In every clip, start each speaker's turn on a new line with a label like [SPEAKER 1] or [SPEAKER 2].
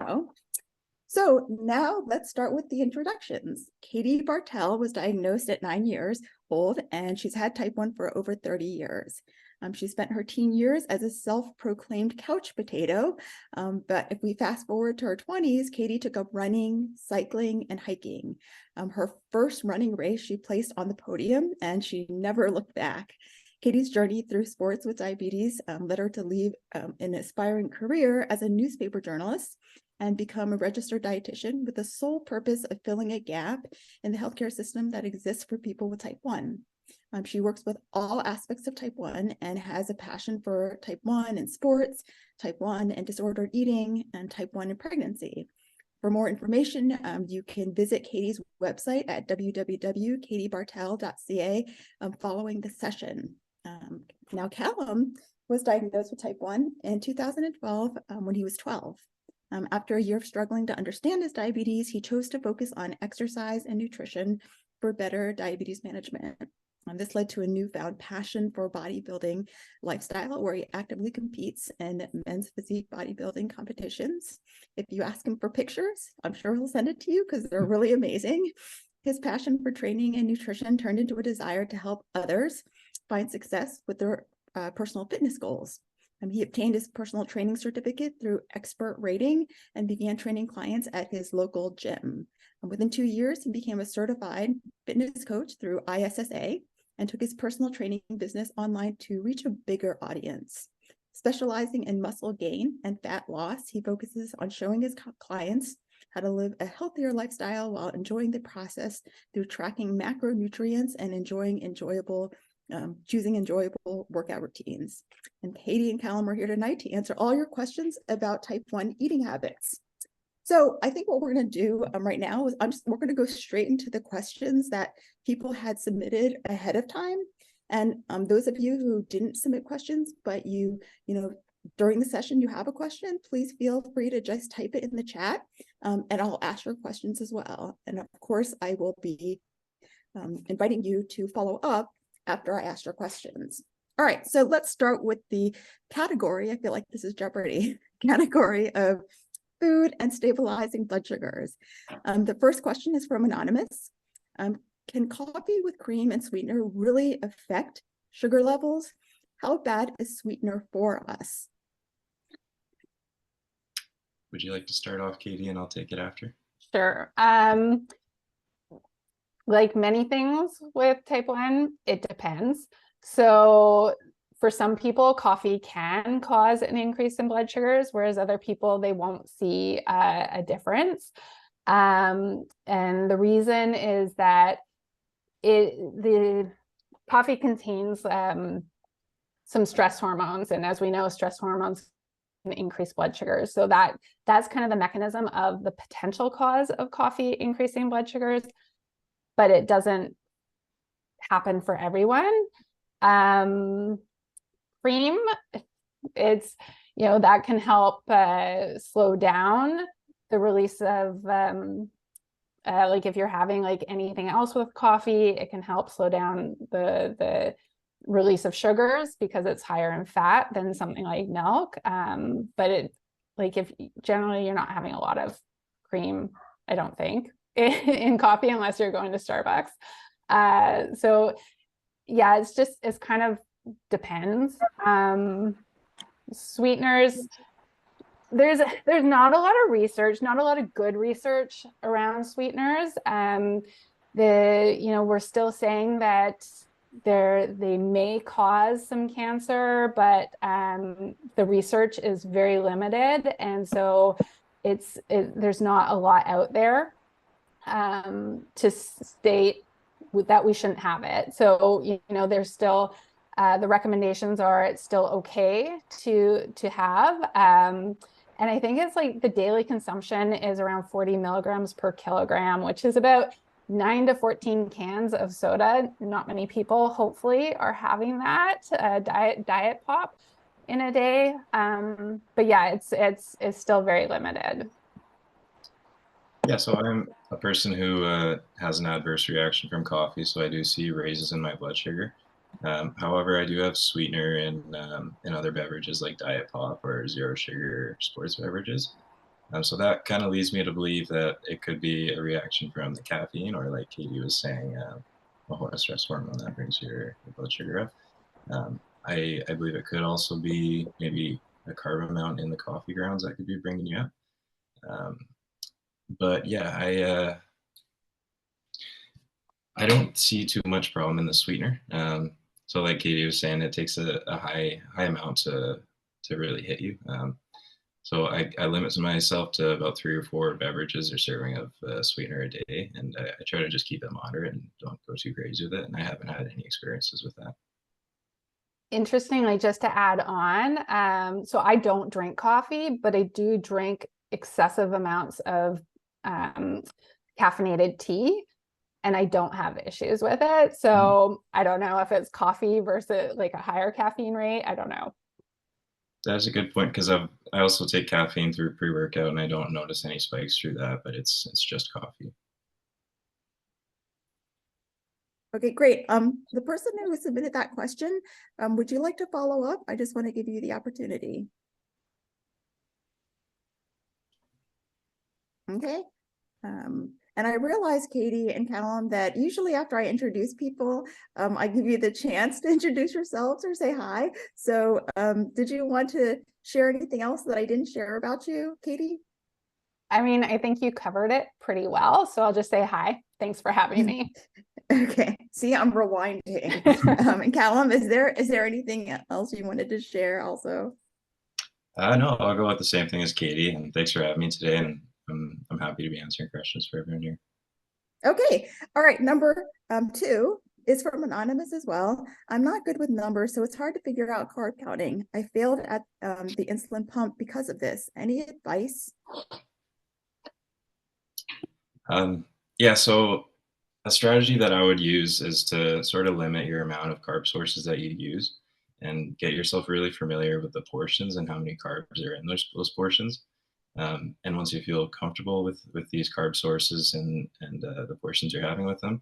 [SPEAKER 1] tomorrow. So now let's start with the introductions. Katie Bartel was diagnosed at 9 years old, and she's had type 1 for over 30 years. She spent her teen years as a self-proclaimed couch potato, but if we fast forward to her 20s, Katie took up running, cycling, and hiking. Her first running race, she placed on the podium, and she never looked back. Katie's journey through sports with diabetes led her to leave an aspiring career as a newspaper journalist and become a registered dietitian with the sole purpose of filling a gap in the healthcare system that exists for people with type 1. She works with all aspects of type 1 and has a passion for type 1 in sports, type 1 and disordered eating, and type 1 in pregnancy. For more information, you can visit Katie's website at www.katiebartel.ca following the session. Now, Callum was diagnosed with type 1 in 2012 when he was 12. After a year of struggling to understand his diabetes, he chose to focus on exercise and nutrition for better diabetes management. This led to a newfound passion for bodybuilding lifestyle, where he actively competes in men's physique bodybuilding competitions. If you ask him for pictures, I'm sure he'll send it to you because they're really amazing. His passion for training and nutrition turned into a desire to help others find success with their personal fitness goals. He obtained his personal training certificate through expert rating and began training clients at his local gym. Within 2 years, he became a certified fitness coach through ISSA and took his personal training business online to reach a bigger audience. Specializing in muscle gain and fat loss, he focuses on showing his clients how to live a healthier lifestyle while enjoying the process through tracking macronutrients and choosing enjoyable workout routines. And Katie and Callum are here tonight to answer all your questions about type 1 eating habits. So I think what we're going to do right now is we're going to go straight into the questions that people had submitted ahead of time. And those of you who didn't submit questions, but during the session you have a question, please feel free to just type it in the chat, and I'll ask your questions as well. And of course, I will be inviting you to follow up after I ask your questions. All right, so let's start with the category. I feel like this is Jeopardy. Category of food and stabilizing blood sugars. The first question is from Anonymous. Can coffee with cream and sweetener really affect sugar levels? How bad is sweetener for us?
[SPEAKER 2] Would you like to start off, Katie, and I'll take it after?
[SPEAKER 3] Sure. Like many things with type 1, it depends. So for some people, coffee can cause an increase in blood sugars, whereas other people, they won't see a difference. And the reason is that the coffee contains some stress hormones. And as we know, stress hormones can increase blood sugars. So that's kind of the mechanism of the potential cause of coffee increasing blood sugars, but it doesn't happen for everyone. Cream, it's, that can help slow down the release of, like if you're having like anything else with coffee, it can help slow down the release of sugars because it's higher in fat than something like milk. But if generally you're not having a lot of cream, I don't think, in coffee unless you're going to Starbucks. So yeah, it's kind of depends. Sweeteners, there's not a lot of research, not a lot of good research around sweeteners. We're still saying that they may cause some cancer, but the research is very limited, and so there's not a lot out there to state that we shouldn't have it. So there's still the recommendations are it's still okay to have, and I think it's like the daily consumption is around 40 milligrams per kilogram, which is about 9 to 14 cans of soda. Not many people, hopefully, are having that diet pop in a day. But yeah, it's still very limited.
[SPEAKER 2] Yeah, so I'm a person who has an adverse reaction from coffee, so I do see raises in my blood sugar. However, I do have sweetener in other beverages like diet pop or zero sugar sports beverages. So that kind of leads me to believe that it could be a reaction from the caffeine, or like Katie was saying, a stress hormone that brings your blood sugar up. I believe it could also be maybe a carb amount in the coffee grounds that could be bringing you up. But yeah, I don't see too much problem in the sweetener. So like Katie was saying, it takes a high amount to really hit you. So I limit myself to about 3 or 4 beverages or serving of sweetener a day, and I try to just keep it moderate and don't go too crazy with it. And I haven't had any experiences with that.
[SPEAKER 3] Interestingly, just to add on, so I don't drink coffee, but I do drink excessive amounts of caffeinated tea, and I don't have issues with it. So I don't know if it's coffee versus like a higher caffeine rate. I don't know.
[SPEAKER 2] That's a good point, because I also take caffeine through pre-workout, and I don't notice any spikes through that, but it's just coffee.
[SPEAKER 1] Okay, great. The person who submitted that question, would you like to follow up? I just want to give you the opportunity. Okay. And I realize, Katie and Callum, that usually after I introduce people, I give you the chance to introduce yourselves or say hi. So did you want to share anything else that I didn't share about you, Katie?
[SPEAKER 3] I mean, I think you covered it pretty well. So I'll just say hi. Thanks for having me.
[SPEAKER 1] Okay. See, I'm rewinding. And Callum, is there anything else you wanted to share also?
[SPEAKER 2] No, I'll go with the same thing as Katie, and thanks for having me today. And I'm happy to be answering questions for everyone here.
[SPEAKER 1] Okay. All right. Number 2 is from anonymous as well. I'm not good with numbers, so it's hard to figure out carb counting. I failed at the insulin pump because of this. Any advice?
[SPEAKER 2] Yeah, so a strategy that I would use is to sort of limit your amount of carb sources that you use, and get yourself really familiar with the portions and how many carbs are in those portions. And once you feel comfortable with these carb sources and the portions you're having with them,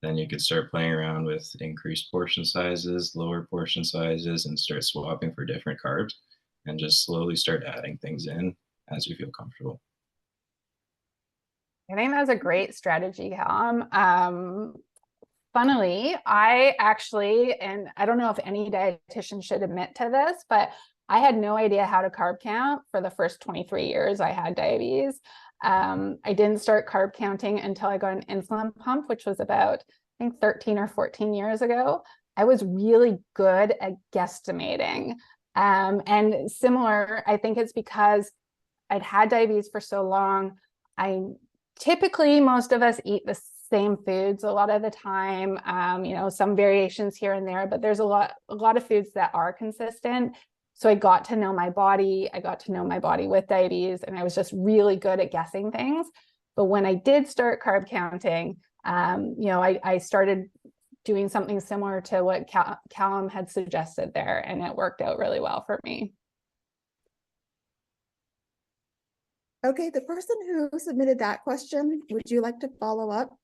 [SPEAKER 2] then you could start playing around with increased portion sizes, lower portion sizes, and start swapping for different carbs, and just slowly start adding things in as you feel comfortable.
[SPEAKER 3] I think that's a great strategy, Callum. Funnily, I actually, and I don't know if any dietitian should admit to this, but I had no idea how to carb count for the first 23 years I had diabetes. I didn't start carb counting until I got an insulin pump, which was about, I think, 13 or 14 years ago. I was really good at guesstimating. And similar, I think it's because I'd had diabetes for so long. Typically, most of us eat the same foods a lot of the time, some variations here and there, but there's a lot of foods that are consistent. So I got to know my body. I got to know my body with diabetes, and I was just really good at guessing things. But when I did start carb counting, I started doing something similar to what Callum had suggested there, and it worked out really well for me.
[SPEAKER 1] Okay, the person who submitted that question, would you like to follow up?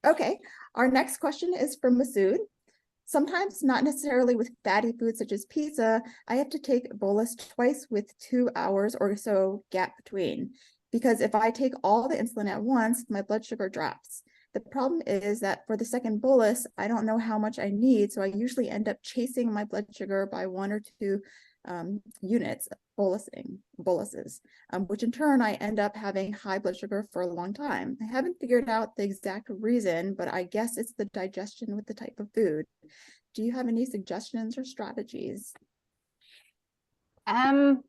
[SPEAKER 1] Okay, our next question is from Masood. Sometimes, not necessarily with fatty foods such as pizza, I have to take a bolus twice with 2 hours or so gap between, because if I take all the insulin at once, my blood sugar drops. The problem is that for the second bolus, I don't know how much I need, so I usually end up chasing my blood sugar by 1 or 2 units, boluses, which in turn I end up having high blood sugar for a long time. I haven't figured out the exact reason, but I guess it's the digestion with the type of food. Do you have any suggestions or strategies?
[SPEAKER 3] I'm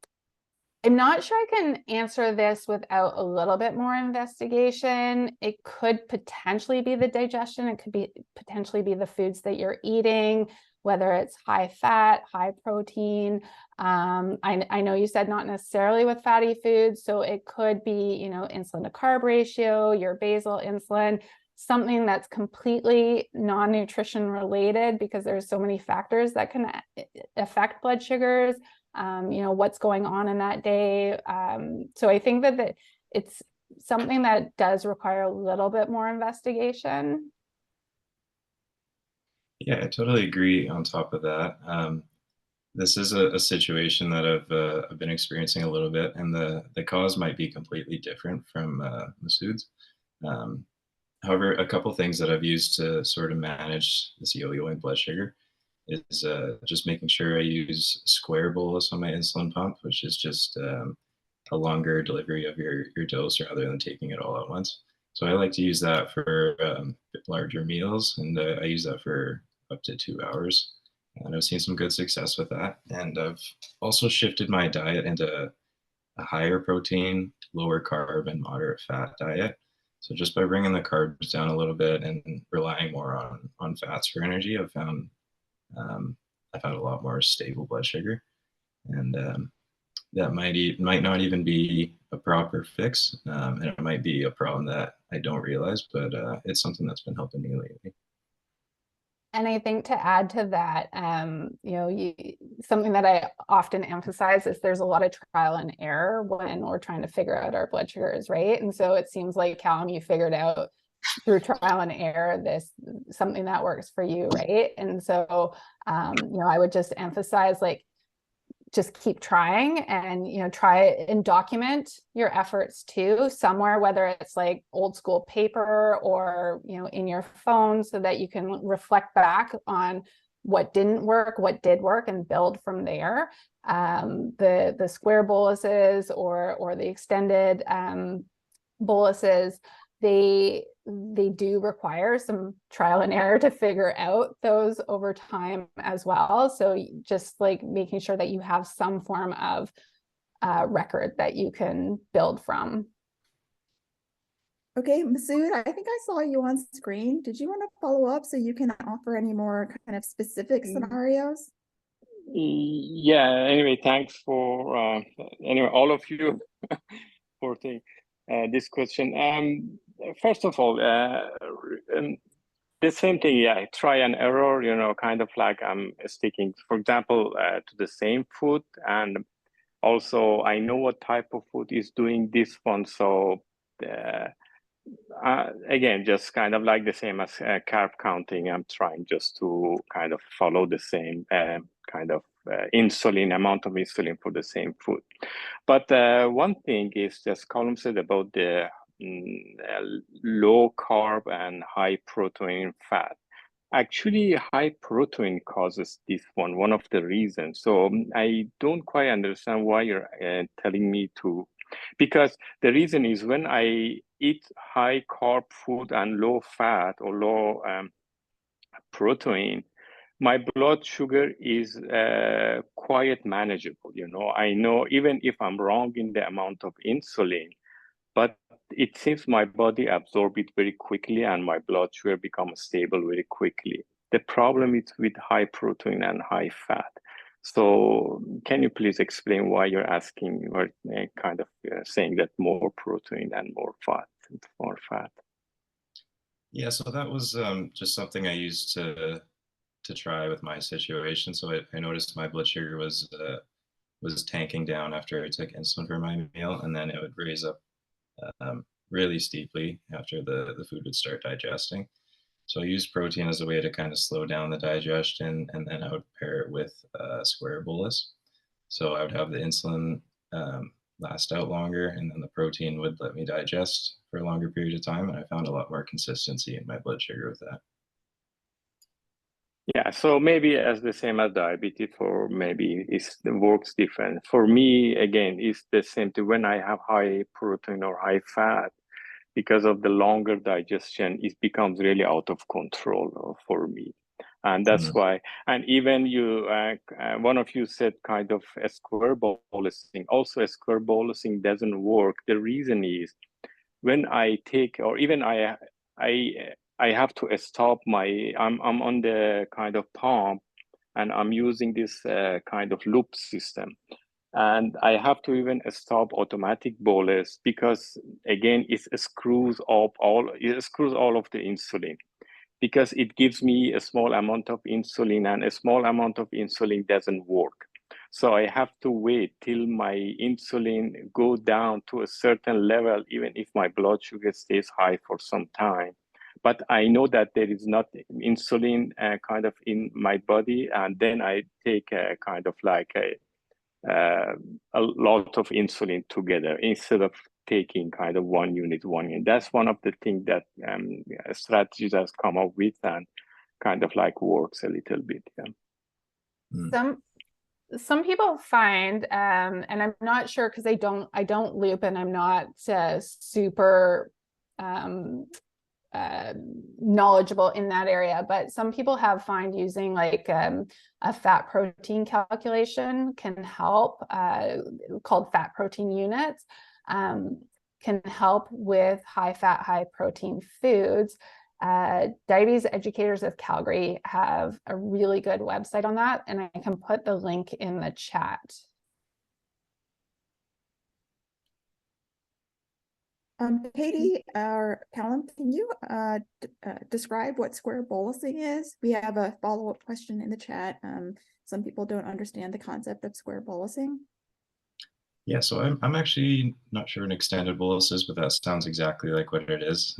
[SPEAKER 3] not sure I can answer this without a little bit more investigation. It could potentially be the digestion. It could be potentially be the foods that you're eating, whether it's high fat, high protein. I know you said not necessarily with fatty foods, so it could be, insulin to carb ratio, your basal insulin, something that's completely non-nutrition related, because there's so many factors that can affect blood sugars. What's going on in that day. So I think that it's something that does require a little bit more investigation.
[SPEAKER 2] Yeah, I totally agree on top of that. This is a situation that I've been experiencing a little bit, and the cause might be completely different from Masood's. Um, However, a couple things that I've used to sort of manage this yo-yoing blood sugar is just making sure I use square bolus on my insulin pump, which is just a longer delivery of your dose rather than taking it all at once. So I like to use that for larger meals, and I use that for up to 2 hours. And I've seen some good success with that. And I've also shifted my diet into a higher protein, lower carb, and moderate fat diet. So just by bringing the carbs down a little bit and relying more on fats for energy, um, I've had a lot more stable blood sugar, and that might not even be a proper fix, and it might be a problem that I don't realize, but it's something that's been helping me lately.
[SPEAKER 3] And I think to add to that, something that I often emphasize is there's a lot of trial and error when we're trying to figure out our blood sugars, right? And so it seems like, Callum, you figured out through trial and error something that works for you, right? And so, I would just emphasize, like, just keep trying, and try and document your efforts too somewhere, whether it's like old school paper or in your phone, so that you can reflect back on what didn't work, what did work, and build from there. The square boluses or the extended boluses, they do require some trial and error to figure out those over time as well. So just like making sure that you have some form of record that you can build from.
[SPEAKER 1] Okay, Masood, I think I saw you on screen. Did you want to follow up so you can offer any more kind of specific scenarios?
[SPEAKER 4] Yeah, anyway, thanks for anyway, all of you for this question. First of all, the same thing, yeah, try and error, kind of like I'm sticking, for example, to the same food. And also I know what type of food is doing this one. So again, just kind of like the same as carb counting, I'm trying just to kind of follow the same kind of amount of insulin for the same food. But one thing is, just Callum said about the low carb and high protein fat. Actually, high protein causes this one of the reasons. So I don't quite understand why you're telling me to, because the reason is when I eat high carb food and low fat or low protein, my blood sugar is quite manageable. I know even if I'm wrong in the amount of insulin, but it seems my body absorbs it very quickly and my blood sugar becomes stable very quickly. The problem is with high protein and high fat. So can you please explain why you're asking or kind of saying that more protein and more fat?
[SPEAKER 2] Yeah, so that was just something I used to try with my situation. So I noticed my blood sugar was tanking down after I took insulin for my meal, and then it would raise up really steeply after the food would start digesting. So I used protein as a way to kind of slow down the digestion, and then I would pair it with square bolus. So I would have the insulin last out longer, and then the protein would let me digest for a longer period of time. And I found a lot more consistency in my blood sugar with that.
[SPEAKER 4] Yeah, so maybe as the same as diabetes, or maybe it works different. For me, again, it's the same thing. When I have high protein or high fat, because of the longer digestion, it becomes really out of control for me. And that's why, and even one of you said kind of a square bolusing. Also, a square bolusing doesn't work. The reason is when I take, or even I have to stop I'm on the kind of pump, and I'm using this kind of loop system. And I have to even stop automatic bolus because again, it screws all of the insulin, because it gives me a small amount of insulin, and a small amount of insulin doesn't work. So I have to wait till my insulin go down to a certain level, even if my blood sugar stays high for some time, but I know that there is not insulin kind of in my body, and then I take a kind of like a lot of insulin together instead of taking kind of one unit. That's one of the things that strategies has come up with and kind of like works a little bit. Yeah.
[SPEAKER 3] Some people find, and I'm not sure because I don't loop and I'm not super knowledgeable in that area, but some people have find using like a fat protein calculation can help, called fat protein units, can help with high fat, high protein foods. Diabetes Educators of Calgary have a really good website on that, and I can put the link in the chat.
[SPEAKER 1] Katie or Callum, can you describe what square bolusing is? We have a follow-up question in the chat. Some people don't understand the concept of square bolusing.
[SPEAKER 2] Yeah, so I'm actually not sure what an extended bolus is, but that sounds exactly like what it is.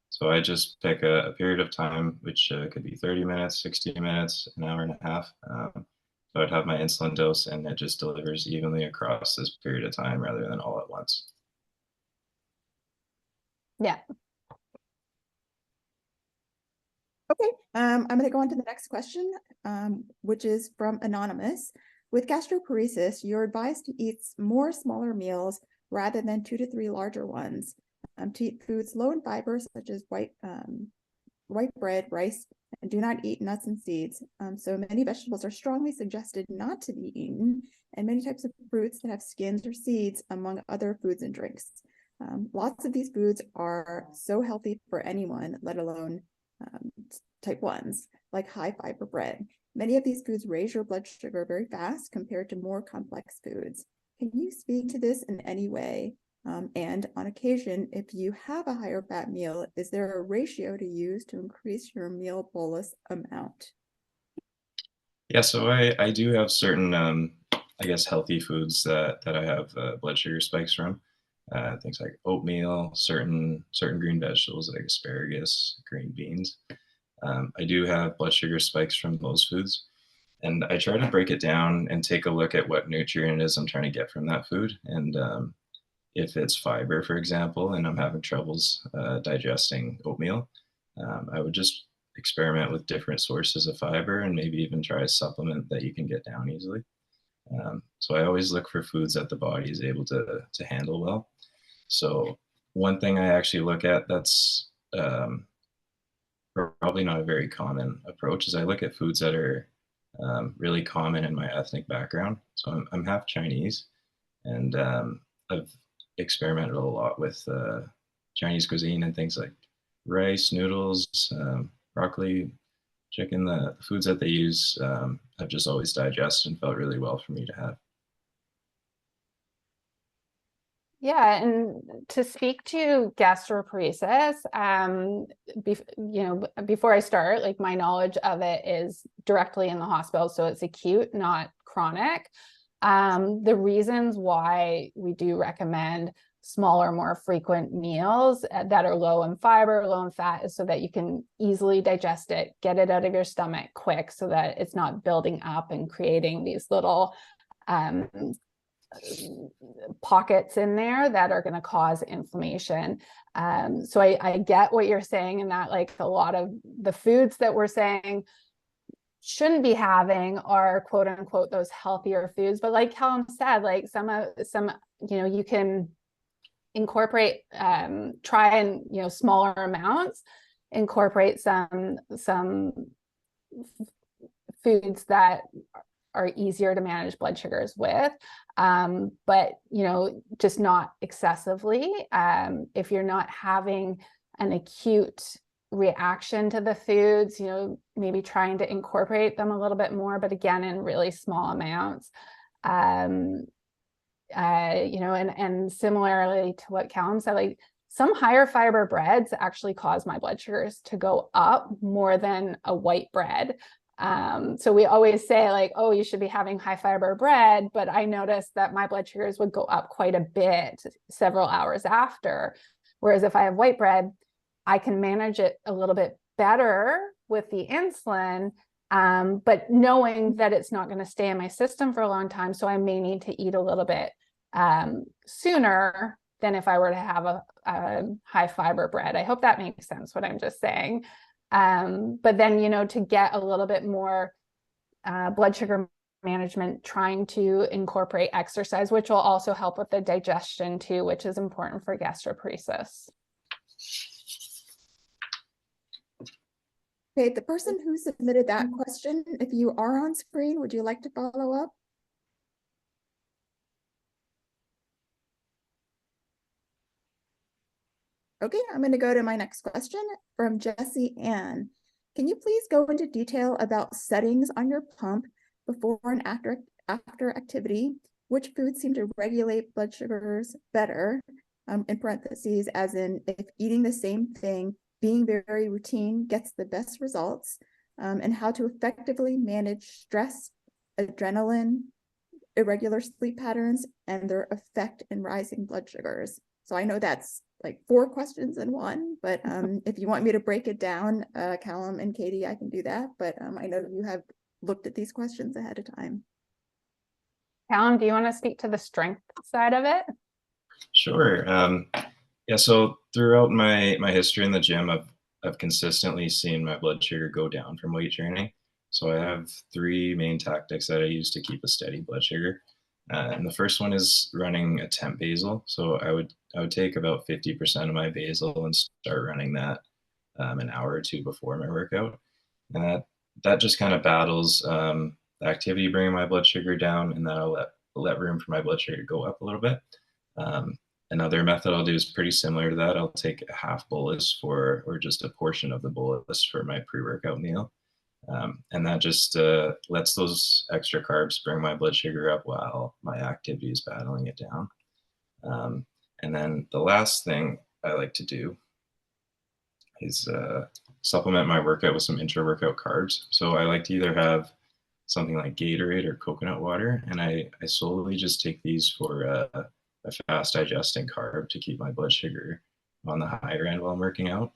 [SPEAKER 2] So I just pick a period of time, which could be 30 minutes, 60 minutes, an hour and a half. So I'd have my insulin dose and it just delivers evenly across this period of time rather than all at once.
[SPEAKER 3] Yeah.
[SPEAKER 1] Okay, I'm going to go on to the next question, which is from Anonymous. With gastroparesis, you're advised to eat more smaller meals rather than 2 to 3 larger ones. To eat foods low in fiber, such as white bread, rice, and do not eat nuts and seeds. So many vegetables are strongly suggested not to be eaten, and many types of fruits that have skins or seeds, among other foods and drinks. Lots of these foods are so healthy for anyone, let alone type 1s, like high fiber bread. Many of these foods raise your blood sugar very fast compared to more complex foods. Can you speak to this in any way? And on occasion, if you have a higher fat meal, is there a ratio to use to increase your meal bolus amount?
[SPEAKER 2] Yeah, so I do have certain, I guess, healthy foods that I have blood sugar spikes from. Things like oatmeal, certain green vegetables like asparagus, green beans. I do have blood sugar spikes from those foods. And I try to break it down and take a look at what nutrient it is I'm trying to get from that food. And if it's fiber, for example, and I'm having troubles digesting oatmeal, I would just experiment with different sources of fiber and maybe even try a supplement that you can get down easily. So I always look for foods that the body is able to handle well. So one thing I actually look at that's probably not a very common approach is I look at foods that are really common in my ethnic background. So I'm half Chinese, and I've experimented a lot with Chinese cuisine and things like rice, noodles, broccoli, chicken. The foods that they use, I've just always digested and felt really well for me to have.
[SPEAKER 3] Yeah, and to speak to gastroparesis, before I start, like my knowledge of it is directly in the hospital, so it's acute, not chronic. The reasons why we do recommend smaller, more frequent meals that are low in fiber, low in fat, is so that you can easily digest it, get it out of your stomach quick, so that it's not building up and creating these little pockets in there that are going to cause inflammation. So I get what you're saying, in that like a lot of the foods that we're saying shouldn't be having are quote unquote those healthier foods, but like Callum said, like some you can incorporate, try and smaller amounts, incorporate some foods that are easier to manage blood sugars with, but just not excessively. If you're not having an acute reaction to the foods, maybe trying to incorporate them a little bit more, but again in really small amounts. And similarly to what Callum said, like some higher fiber breads actually cause my blood sugars to go up more than a white bread. So we always say like, oh, you should be having high fiber bread, but I noticed that my blood sugars would go up quite a bit several hours after. Whereas if I have white bread, I can manage it a little bit better with the insulin, but knowing that it's not going to stay in my system for a long time. So I may need to eat a little bit sooner than if I were to have a high fiber bread. I hope that makes sense, what I'm just saying. But then, you know, to get a little bit more blood sugar management, trying to incorporate exercise, which will also help with the digestion too, which is important for gastroparesis.
[SPEAKER 1] Okay, the person who submitted that question, if you are on screen, would you like to follow up? Okay, I'm going to go to my next question from Jessie Ann. Can you please go into detail about settings on your pump before and after activity? Which foods seem to regulate blood sugars better? In parentheses, as in if eating the same thing, being very routine gets the best results, and how to effectively manage stress, adrenaline, irregular sleep patterns, and their effect in rising blood sugars. So I know that's like 4 questions in one, but if you want me to break it down, Callum and Katie, I can do that. But I know you have looked at these questions ahead of time.
[SPEAKER 3] Callum, do you want to speak to the strength side of it?
[SPEAKER 2] Sure. Yeah, so throughout my history in the gym, I've consistently seen my blood sugar go down from weight training. So I have 3 main tactics that I use to keep a steady blood sugar. And the first one is running a temp basal. So I would take about 50% of my basal and start running that an hour or 2 before my workout. And that just kind of battles the activity bringing my blood sugar down, and that'll let room for my blood sugar to go up a little bit. Another method I'll do is pretty similar to that. I'll take a half bolus or just a portion of the bolus for my pre-workout meal. And that just lets those extra carbs bring my blood sugar up while my activity is battling it down. And then the last thing I like to do is supplement my workout with some intra-workout carbs. So I like to either have something like Gatorade or coconut water, and I solely just take these for a fast digesting carb to keep my blood sugar on the higher end while I'm working out.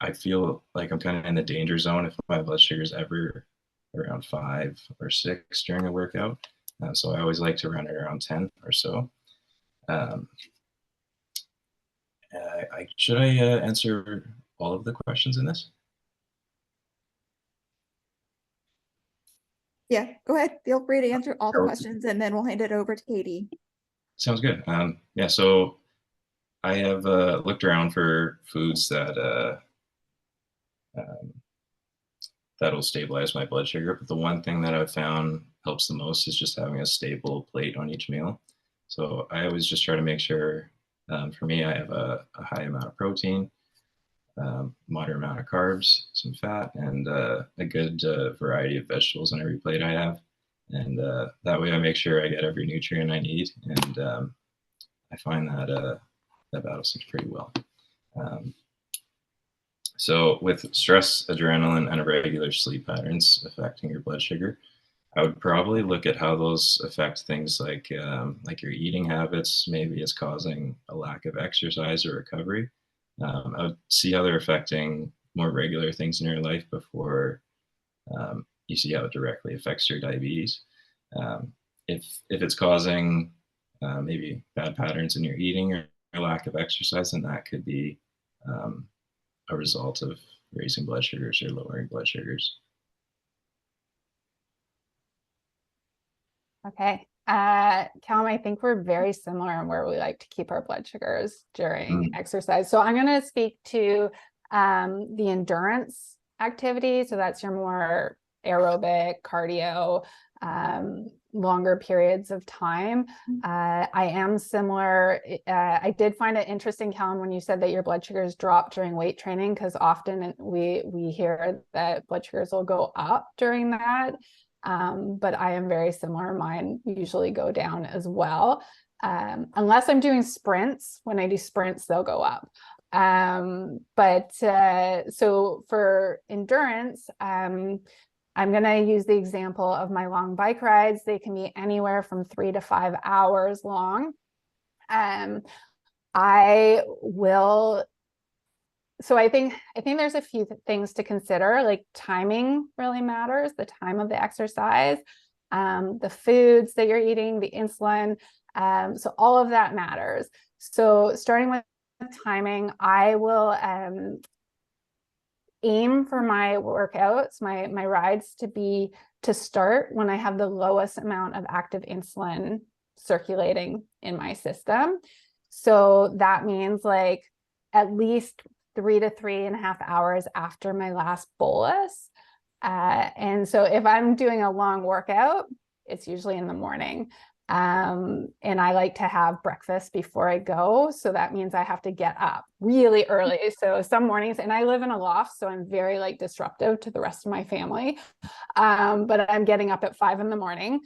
[SPEAKER 2] I feel like I'm kind of in the danger zone if my blood sugar is ever around 5 or 6 during a workout. So I always like to run it around 10 or so. Should I answer all of the questions in this?
[SPEAKER 1] Yeah, go ahead. Feel free to answer all the questions, and then we'll hand it over to Katie.
[SPEAKER 2] Sounds good. Yeah, so I have looked around for foods that that'll stabilize my blood sugar. But the one thing that I've found helps the most is just having a stable plate on each meal. So I always just try to make sure, for me, I have a high amount of protein, moderate amount of carbs, some fat, and a good variety of vegetables on every plate I have. And that way I make sure I get every nutrient I need. And I find that that battles things pretty well. So with stress, adrenaline, and irregular sleep patterns affecting your blood sugar, I would probably look at how those affect things like your eating habits. Maybe it's causing a lack of exercise or recovery. I would see how they're affecting more regular things in your life before you see how it directly affects your diabetes. If it's causing maybe bad patterns in your eating or lack of exercise, then that could be a result of raising blood sugars or lowering blood sugars.
[SPEAKER 3] Okay. Callum, I think we're very similar in where we like to keep our blood sugars during exercise. So I'm going to speak to the endurance activity. So that's your more aerobic, cardio, longer periods of time. I am similar. I did find it interesting, Callum, when you said that your blood sugars drop during weight training, because often we hear that blood sugars will go up during that. But I am very similar. Mine usually go down as well. Unless I'm doing sprints. When I do sprints, they'll go up. So for endurance, I'm going to use the example of my long bike rides. They can be anywhere from 3 to 5 hours long. I will so I think there's a few things to consider, like timing really matters, the time of the exercise, the foods that you're eating, the insulin. So all of that matters. So starting with timing, I will aim for my workouts, my rides to start when I have the lowest amount of active insulin circulating in my system. So that means like at least 3 to 3.5 hours after my last bolus. And so if I'm doing a long workout, it's usually in the morning. And I like to have breakfast before I go. So that means I have to get up really early. So some mornings, and I live in a loft, so I'm very like disruptive to the rest of my family. But I'm getting up at 5 in the morning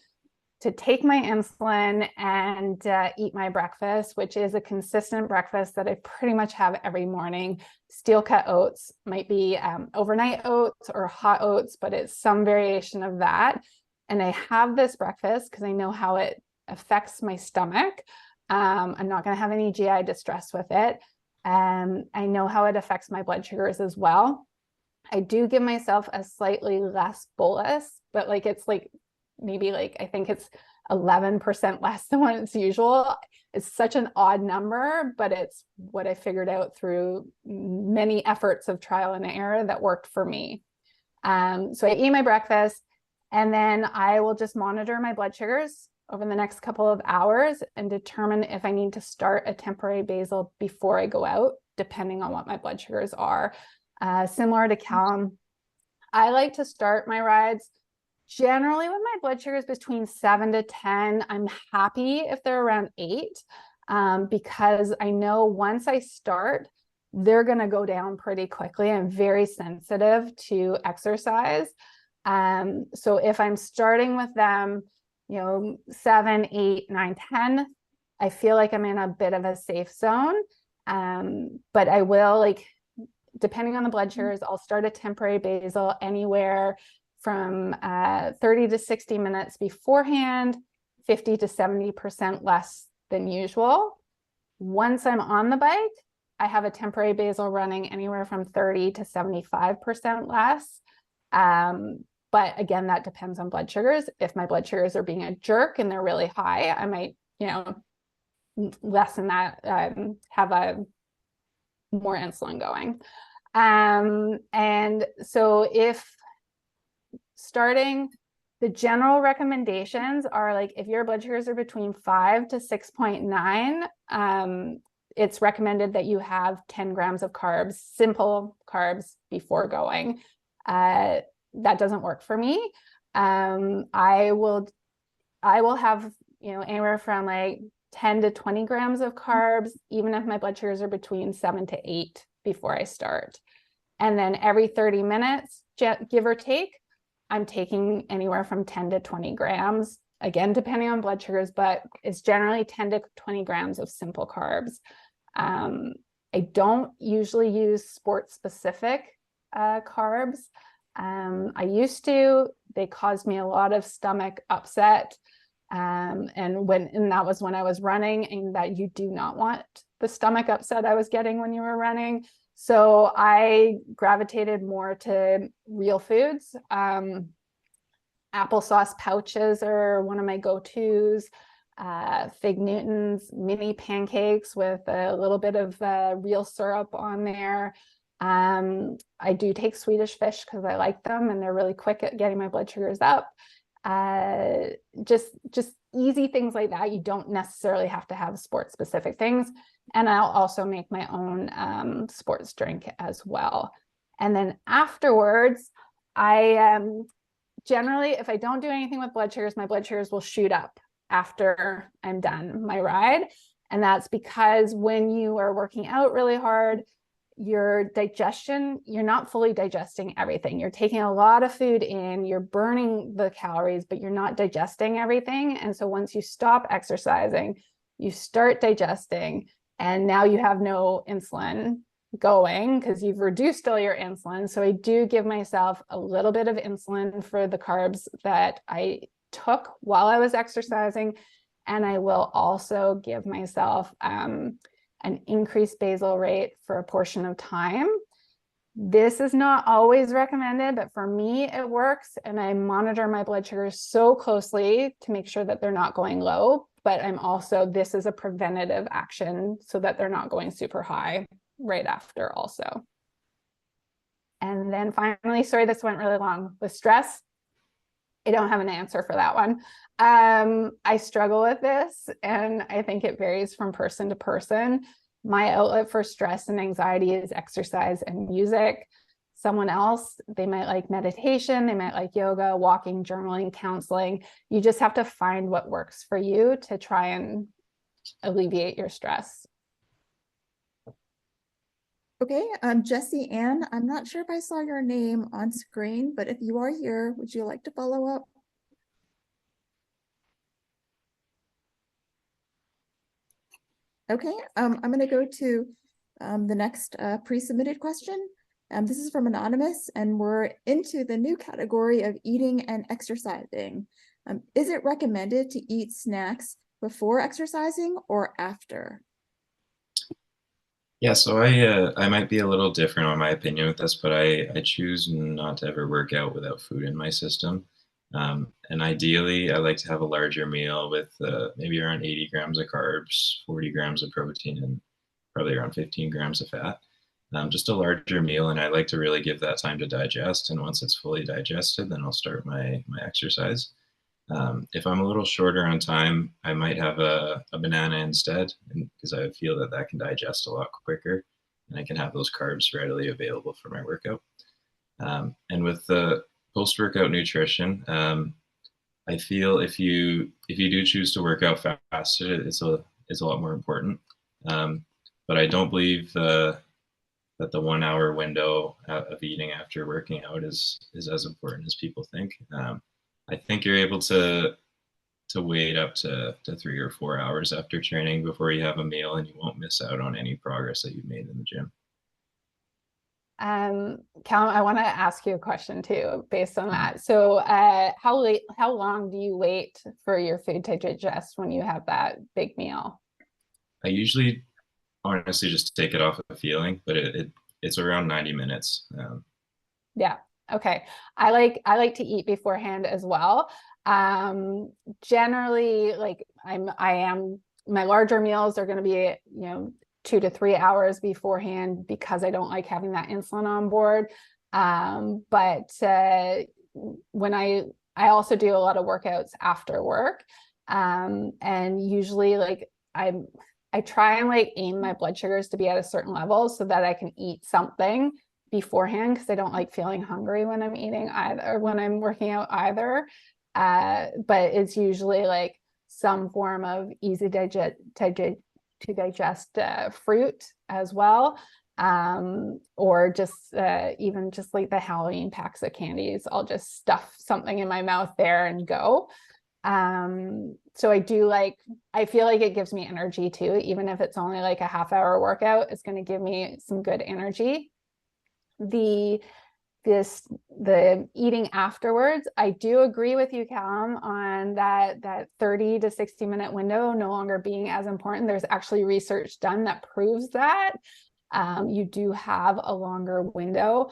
[SPEAKER 3] to take my insulin and eat my breakfast, which is a consistent breakfast that I pretty much have every morning. Steel cut oats, might be overnight oats or hot oats, but it's some variation of that. And I have this breakfast because I know how it affects my stomach. I'm not going to have any GI distress with it. I know how it affects my blood sugars as well. I do give myself a slightly less bolus, but like it's like maybe like I think it's 11% less than what it's usual. It's such an odd number, but it's what I figured out through many efforts of trial and error that worked for me. So I eat my breakfast, and then I will just monitor my blood sugars over the next couple of hours and determine if I need to start a temporary basal before I go out, depending on what my blood sugars are. Similar to Callum, I like to start my rides generally with my blood sugars between 7 to 10. I'm happy if they're around 8, because I know once I start, they're going to go down pretty quickly. I'm very sensitive to exercise. So if I'm starting with them, 7, 8, 9, 10, I feel like I'm in a bit of a safe zone. But I will, like, depending on the blood sugars, I'll start a temporary basal anywhere from 30 to 60 minutes beforehand, 50 to 70% less than usual. Once I'm on the bike, I have a temporary basal running anywhere from 30 to 75% less. But again, that depends on blood sugars. If my blood sugars are being a jerk and they're really high, I might, lessen that, have a more insulin going. And so if starting, the general recommendations are like, if your blood sugars are between 5 to 6.9, it's recommended that you have 10 grams of carbs, simple carbs, before going. That doesn't work for me. I will have, anywhere from like 10 to 20 grams of carbs, even if my blood sugars are between 7 to 8 before I start. And then every 30 minutes, give or take, I'm taking anywhere from 10 to 20 grams, again, depending on blood sugars, but it's generally 10 to 20 grams of simple carbs. I don't usually use sport-specific carbs. I used to. They caused me a lot of stomach upset. And that was when I was running, and that you do not want the stomach upset I was getting when you were running. So I gravitated more to real foods. Applesauce pouches are one of my go-tos. Fig Newtons, mini pancakes with a little bit of real syrup on there. I do take Swedish fish because I like them and they're really quick at getting my blood sugars up. Just easy things like that. You don't necessarily have to have sport specific things. And I'll also make my own sports drink as well. And then afterwards, I generally, if I don't do anything with blood sugars, my blood sugars will shoot up after I'm done my ride. And that's because when you are working out really hard, your digestion, you're not fully digesting everything. You're taking a lot of food in, you're burning the calories, but you're not digesting everything. And so once you stop exercising, you start digesting, and now you have no insulin going because you've reduced all your insulin. So I do give myself a little bit of insulin for the carbs that I took while I was exercising. And I will also give myself an increased basal rate for a portion of time. This is not always recommended, but for me, it works. And I monitor my blood sugars so closely to make sure that they're not going low. But I'm also, this is a preventative action so that they're not going super high right after also. And then finally, sorry, this went really long, with stress. I don't have an answer for that one. I struggle with this, and I think it varies from person to person. My outlet for stress and anxiety is exercise and music. Someone else, they might like meditation, they might like yoga, walking, journaling, counseling. You just have to find what works for you to try and alleviate your stress.
[SPEAKER 1] Okay, Jessie Ann, I'm not sure if I saw your name on screen, but if you are here, would you like to follow up? Okay, I'm going to go to the next pre-submitted question. This is from Anonymous, and we're into the new category of eating and exercising. Is it recommended to eat snacks before exercising or after?
[SPEAKER 2] Yeah, so I might be a little different on my opinion with this, but I choose not to ever work out without food in my system. And ideally, I like to have a larger meal with maybe around 80 grams of carbs, 40 grams of protein, and probably around 15 grams of fat. Just a larger meal, and I like to really give that time to digest. And once it's fully digested, then I'll start my exercise. If I'm a little shorter on time, I might have a banana instead, because I feel that that can digest a lot quicker, and I can have those carbs readily available for my workout. And with the post-workout nutrition, I feel if you do choose to work out fasted, it's a lot more important. But I don't believe that the 1 hour window of eating after working out is as important as people think. I think you're able to wait up to 3 or 4 hours after training before you have a meal, and you won't miss out on any progress that you've made in the gym.
[SPEAKER 3] Callum, I want to ask you a question too, based on that. So, how long do you wait for your food to digest when you have that big meal?
[SPEAKER 2] I usually honestly just take it off a feeling, but it's around 90 minutes.
[SPEAKER 3] Yeah. Okay. I like to eat beforehand as well. Generally, like my larger meals are going to be, 2 to 3 hours beforehand, because I don't like having that insulin on board. But when I also do a lot of workouts after work, and usually like I try and like aim my blood sugars to be at a certain level so that I can eat something beforehand, because I don't like feeling hungry when I'm eating either, or when I'm working out either. But it's usually like some form of easy to digest fruit as well, or just even just like the Halloween packs of candies. I'll just stuff something in my mouth there and go. So I feel like it gives me energy too, even if it's only like a half-hour workout. It's going to give me some good energy. The eating afterwards, I do agree with you, Callum, on that 30 to 60-minute window no longer being as important. There's actually research done that proves that you do have a longer window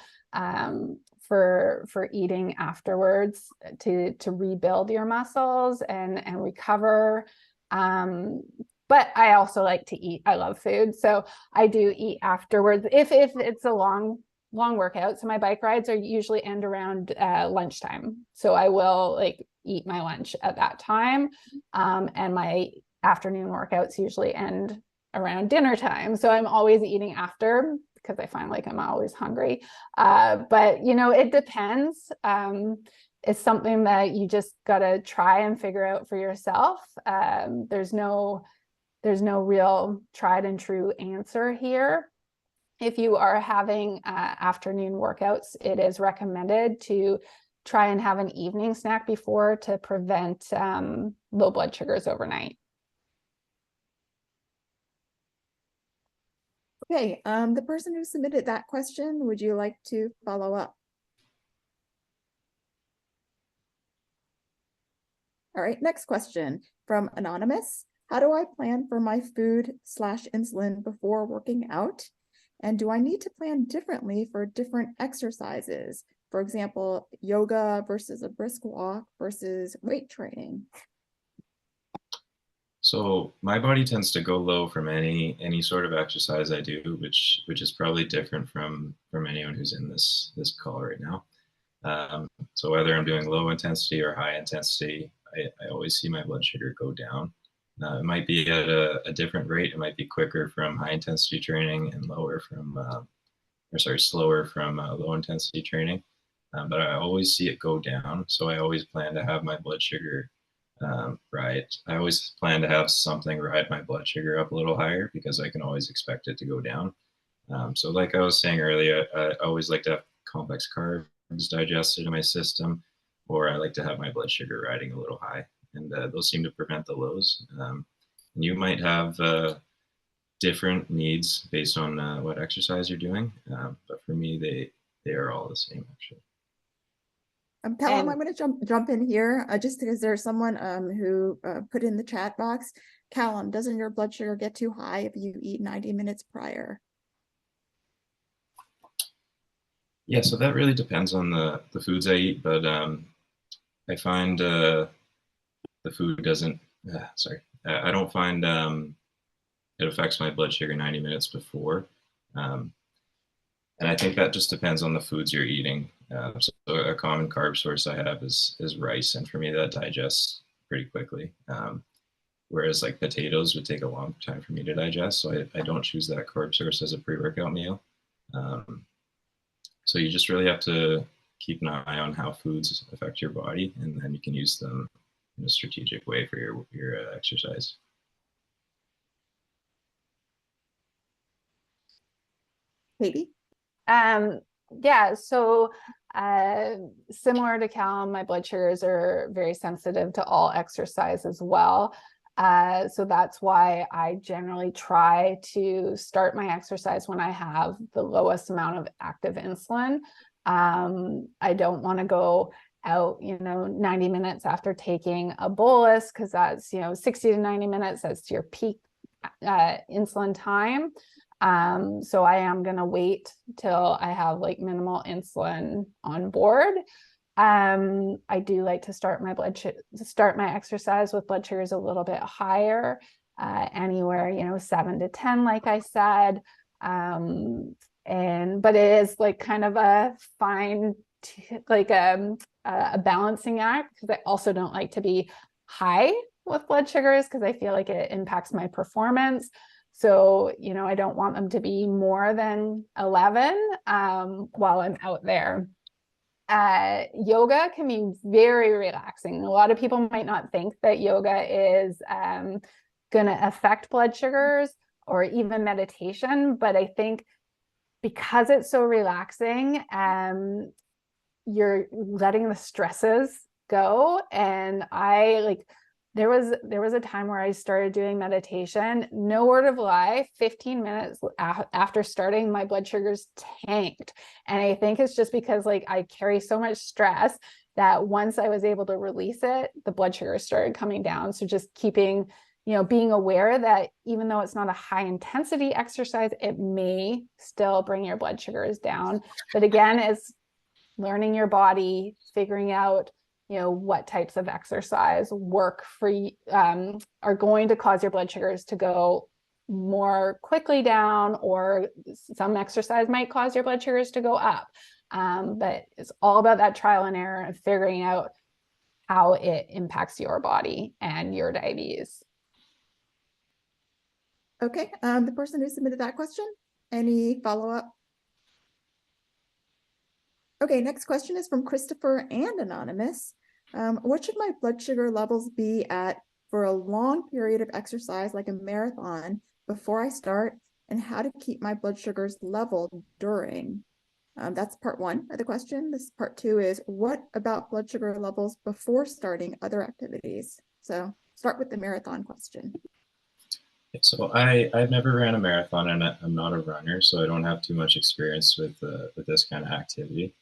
[SPEAKER 3] for eating afterwards to rebuild your muscles and recover. But I also like to eat. I love food, so I do eat afterwards if it's a long workout. So my bike rides are usually end around lunchtime. So I will like eat my lunch at that time. And my afternoon workouts usually end around dinner time. So I'm always eating after, because I find like I'm always hungry. But it depends. It's something that you just gotta try and figure out for yourself. There's no real tried and true answer here. If you are having afternoon workouts, it is recommended to try and have an evening snack before to prevent low blood sugars overnight.
[SPEAKER 1] Okay, the person who submitted that question, would you like to follow up? All right, next question from Anonymous. How do I plan for my food/insulin before working out? And do I need to plan differently for different exercises? For example, yoga versus a brisk walk versus weight training.
[SPEAKER 2] So my body tends to go low from any sort of exercise I do, which is probably different from anyone who's in this call right now. So whether I'm doing low intensity or high intensity, I always see my blood sugar go down. It might be at a different rate. It might be quicker from high intensity training and lower from, slower from low intensity training. But I always see it go down. So I always plan to have my blood sugar right. I always plan to have something ride my blood sugar up a little higher because I can always expect it to go down. So like I was saying earlier, I always like to have complex carbs digested in my system, or I like to have my blood sugar riding a little high, and those seem to prevent the lows. And you might have different needs based on what exercise you're doing, but for me, they are all the same actually.
[SPEAKER 1] Callum, I'm going to jump in here just because there's someone who put in the chat box. Callum, doesn't your blood sugar get too high if you eat 90 minutes prior?
[SPEAKER 2] Yeah, so that really depends on the foods I eat, but I find the food doesn't, I don't find it affects my blood sugar 90 minutes before. And I think that just depends on the foods you're eating. So a common carb source I have is rice, and for me that digests pretty quickly. Whereas like potatoes would take a long time for me to digest, so I don't choose that carb source as a pre-workout meal. So you just really have to keep an eye on how foods affect your body, and then you can use them in a strategic way for your exercise.
[SPEAKER 1] Katie?
[SPEAKER 3] Yeah, so similar to Callum, my blood sugars are very sensitive to all exercise as well. So that's why I generally try to start my exercise when I have the lowest amount of active insulin. I don't want to go out, 90 minutes after taking a bolus, because that's, 60 to 90 minutes, that's your peak insulin time. So I am going to wait till I have like minimal insulin on board. I do like to start my exercise with blood sugars a little bit higher, anywhere, 7 to 10, like I said. But it is like kind of a fine, a balancing act, because I also don't like to be high with blood sugars because I feel like it impacts my performance. So, I don't want them to be more than 11 while I'm out there. Yoga can be very relaxing. A lot of people might not think that yoga is going to affect blood sugars or even meditation, but I think because it's so relaxing, you're letting the stresses go. And there was a time where I started doing meditation. No word of lie, 15 minutes after starting, my blood sugars tanked. And I think it's just because I carry so much stress that once I was able to release it, the blood sugar started coming down. So just keeping, being aware that even though it's not a high intensity exercise, it may still bring your blood sugars down. But again, it's learning your body, figuring out what types of exercise work for you, are going to cause your blood sugars to go more quickly down, or some exercise might cause your blood sugars to go up. But it's all about that trial and error and figuring out how it impacts your body and your diabetes.
[SPEAKER 1] Okay, the person who submitted that question, any follow-up? Okay, next question is from Christopher and Anonymous. What should my blood sugar levels be at for a long period of exercise, like a marathon, before I start, and how to keep my blood sugars level during? That's part one of the question. This part two is, what about blood sugar levels before starting other activities? So start with the marathon question.
[SPEAKER 2] So I've never ran a marathon, and I'm not a runner, so I don't have too much experience with this kind of activity.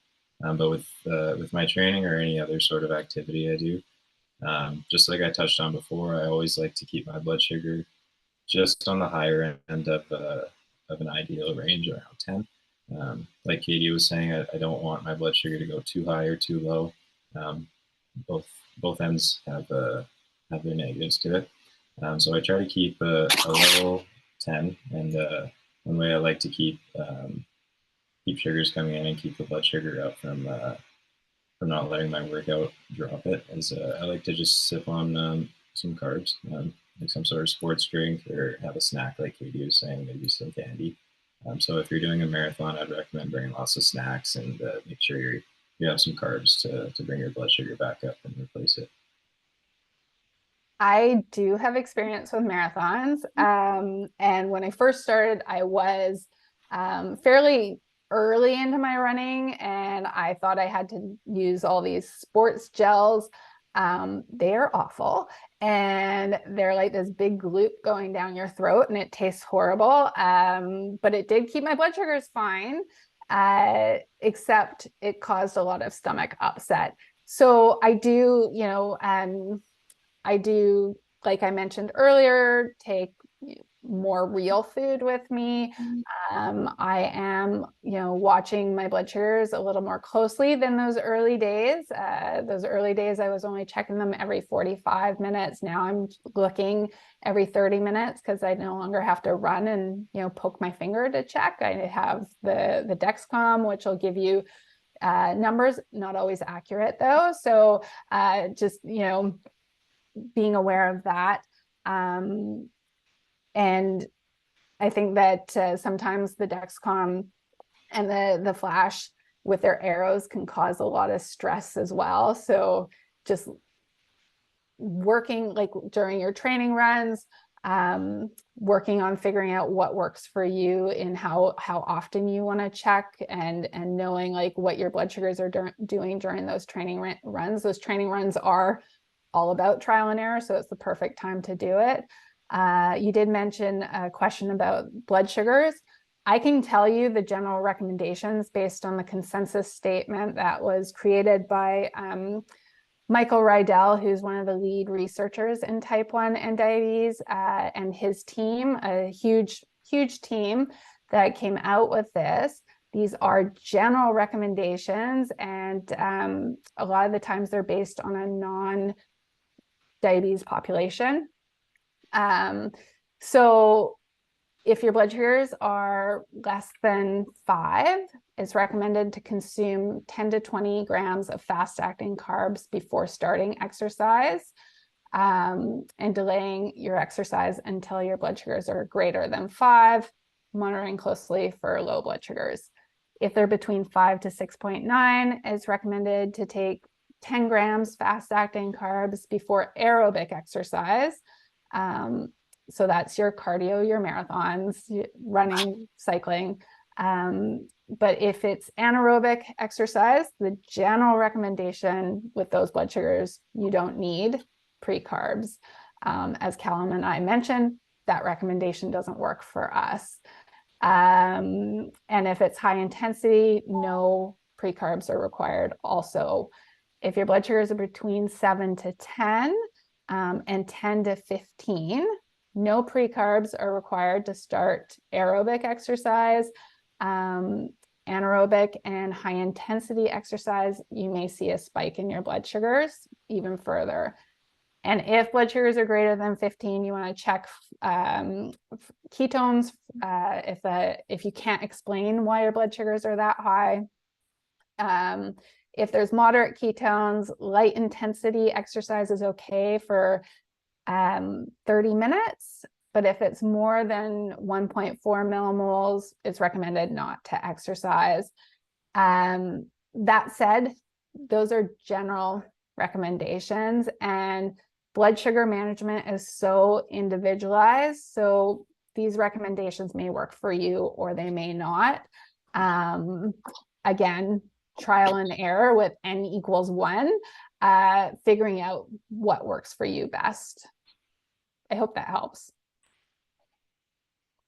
[SPEAKER 2] But with my training or any other sort of activity I do, just like I touched on before, I always like to keep my blood sugar just on the higher end of of an ideal range around 10. Like Katie was saying, I don't want my blood sugar to go too high or too low. Both ends have their negatives to it. So I try to keep a level 10, and one way I like to keep sugars coming in and keep the blood sugar up from not letting my workout drop it is I like to just sip on some carbs, like some sort of sports drink, or have a snack like Katie was saying, maybe some candy. So if you're doing a marathon, I'd recommend bringing lots of snacks and make sure you have some carbs to bring your blood sugar back up and replace it.
[SPEAKER 3] I do have experience with marathons. And when I first started, I was fairly early into my running, and I thought I had to use all these sports gels. They're awful, and they're like this big gloop going down your throat, and it tastes horrible. But it did keep my blood sugars fine, except it caused a lot of stomach upset. So I do, I do, like I mentioned earlier, take more real food with me. I am, watching my blood sugars a little more closely than those early days. Those early days, I was only checking them every 45 minutes. Now I'm looking every 30 minutes because I no longer have to run and, poke my finger to check. I have the Dexcom, which will give you numbers, not always accurate though. So just, being aware of that. And I think that sometimes the Dexcom and the flash with their arrows can cause a lot of stress as well. So just working like during your training runs, working on figuring out what works for you and how often you want to check, and knowing like what your blood sugars are doing during those training runs. Those training runs are all about trial and error, so it's the perfect time to do it. You did mention a question about blood sugars. I can tell you the general recommendations based on the consensus statement that was created by Michael Rydell, who's one of the lead researchers in type 1 and diabetes, and his team, a huge team that came out with this. These are general recommendations, and a lot of the times they're based on a non-diabetes population. So if your blood sugars are less than 5, it's recommended to consume 10 to 20 grams of fast-acting carbs before starting exercise, and delaying your exercise until your blood sugars are greater than 5, monitoring closely for low blood sugars. If they're between 5 to 6.9, it's recommended to take 10 grams fast-acting carbs before aerobic exercise. So that's your cardio, your marathons, running, cycling. But if it's anaerobic exercise, the general recommendation with those blood sugars, you don't need pre-carbs. As Callum and I mentioned, that recommendation doesn't work for us. And if it's high intensity, no pre-carbs are required also. If your blood sugars are between 7 to 10 and 10 to 15, no pre-carbs are required to start aerobic exercise. Anaerobic and high intensity exercise, you may see a spike in your blood sugars even further. And if blood sugars are greater than 15, you want to check ketones if you can't explain why your blood sugars are that high. If there's moderate ketones, light intensity exercise is okay for 30 minutes, but if it's more than 1.4 millimoles, it's recommended not to exercise. That said, those are general recommendations, and blood sugar management is so individualized. So these recommendations may work for you or they may not. Again, trial and error with n equals 1, figuring out what works for you best. I hope that helps.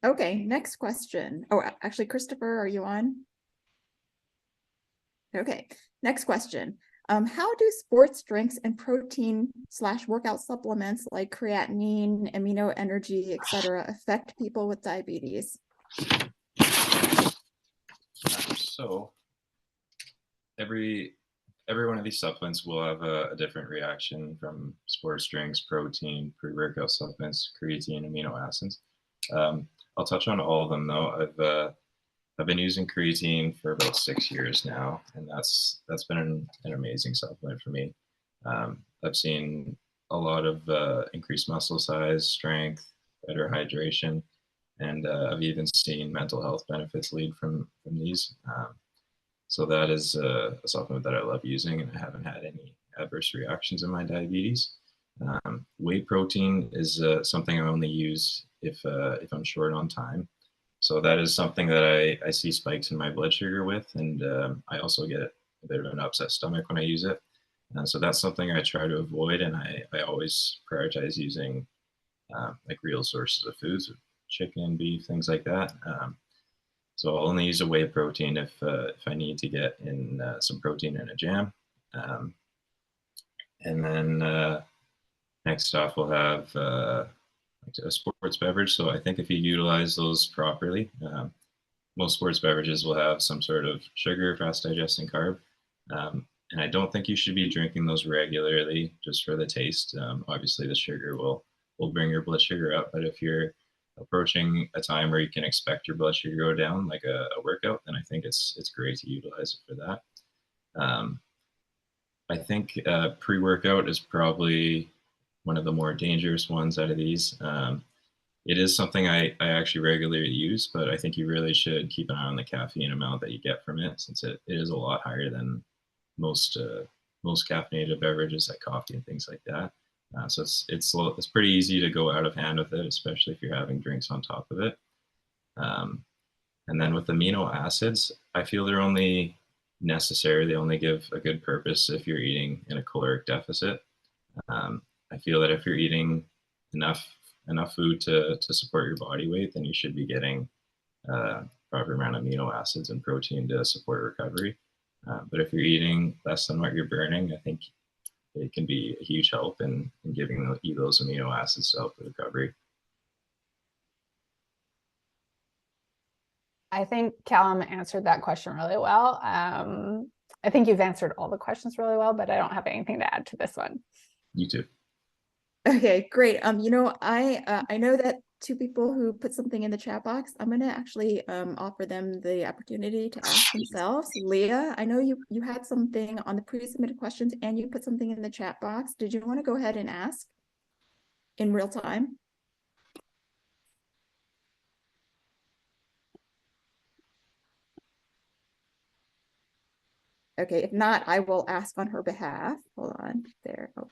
[SPEAKER 1] Okay, next question. Oh, actually, Christopher, are you on? Okay, next question. How do sports drinks and protein/workout supplements like creatinine, amino energy, etc., affect people with diabetes?
[SPEAKER 2] So every one of these supplements will have a different reaction, from sports drinks, protein, pre-workout supplements, creatine, amino acids. I'll touch on all of them though. I've been using creatine for about 6 years now, and that's been an amazing supplement for me. I've seen a lot of increased muscle size, strength, better hydration, and I've even seen mental health benefits lead from these. So that is a supplement that I love using, and I haven't had any adverse reactions in my diabetes. Whey protein is something I only use if I'm short on time. So that is something that I see spikes in my blood sugar with, and I also get a bit of an upset stomach when I use it. So that's something I try to avoid, and I always prioritize using like real sources of foods, chicken, beef, things like that. So I'll only use a whey protein if I need to get in some protein in a jam. And then next off we'll have a sports beverage. So I think if you utilize those properly, most sports beverages will have some sort of sugar, fast digesting carb. And I don't think you should be drinking those regularly just for the taste. Obviously the sugar will bring your blood sugar up, but if you're approaching a time where you can expect your blood sugar to go down, like a workout, then I think it's great to utilize it for that. I think pre-workout is probably one of the more dangerous ones out of these. It is something I actually regularly use, but I think you really should keep an eye on the caffeine amount that you get from it, since it is a lot higher than most caffeinated beverages like coffee and things like that. So it's pretty easy to go out of hand with it, especially if you're having drinks on top of it. And then with amino acids, I feel they're only necessary. They only give a good purpose if you're eating in a caloric deficit. I feel that if you're eating enough food to support your body weight, then you should be getting proper amount of amino acids and protein to support recovery. But if you're eating less than what you're burning, I think it can be a huge help in giving you those amino acids to help with recovery.
[SPEAKER 3] I think Callum answered that question really well. I think you've answered all the questions really well, but I don't have anything to add to this one.
[SPEAKER 2] You too.
[SPEAKER 1] Okay, great. You know, I know that two people who put something in the chat box. I'm going to actually offer them the opportunity to ask themselves. Leah, I know you had something on the pre-submitted questions and you put something in the chat box. Did you want to go ahead and ask in real time? Okay, if not, I will ask on her behalf. Hold on, there. Oh.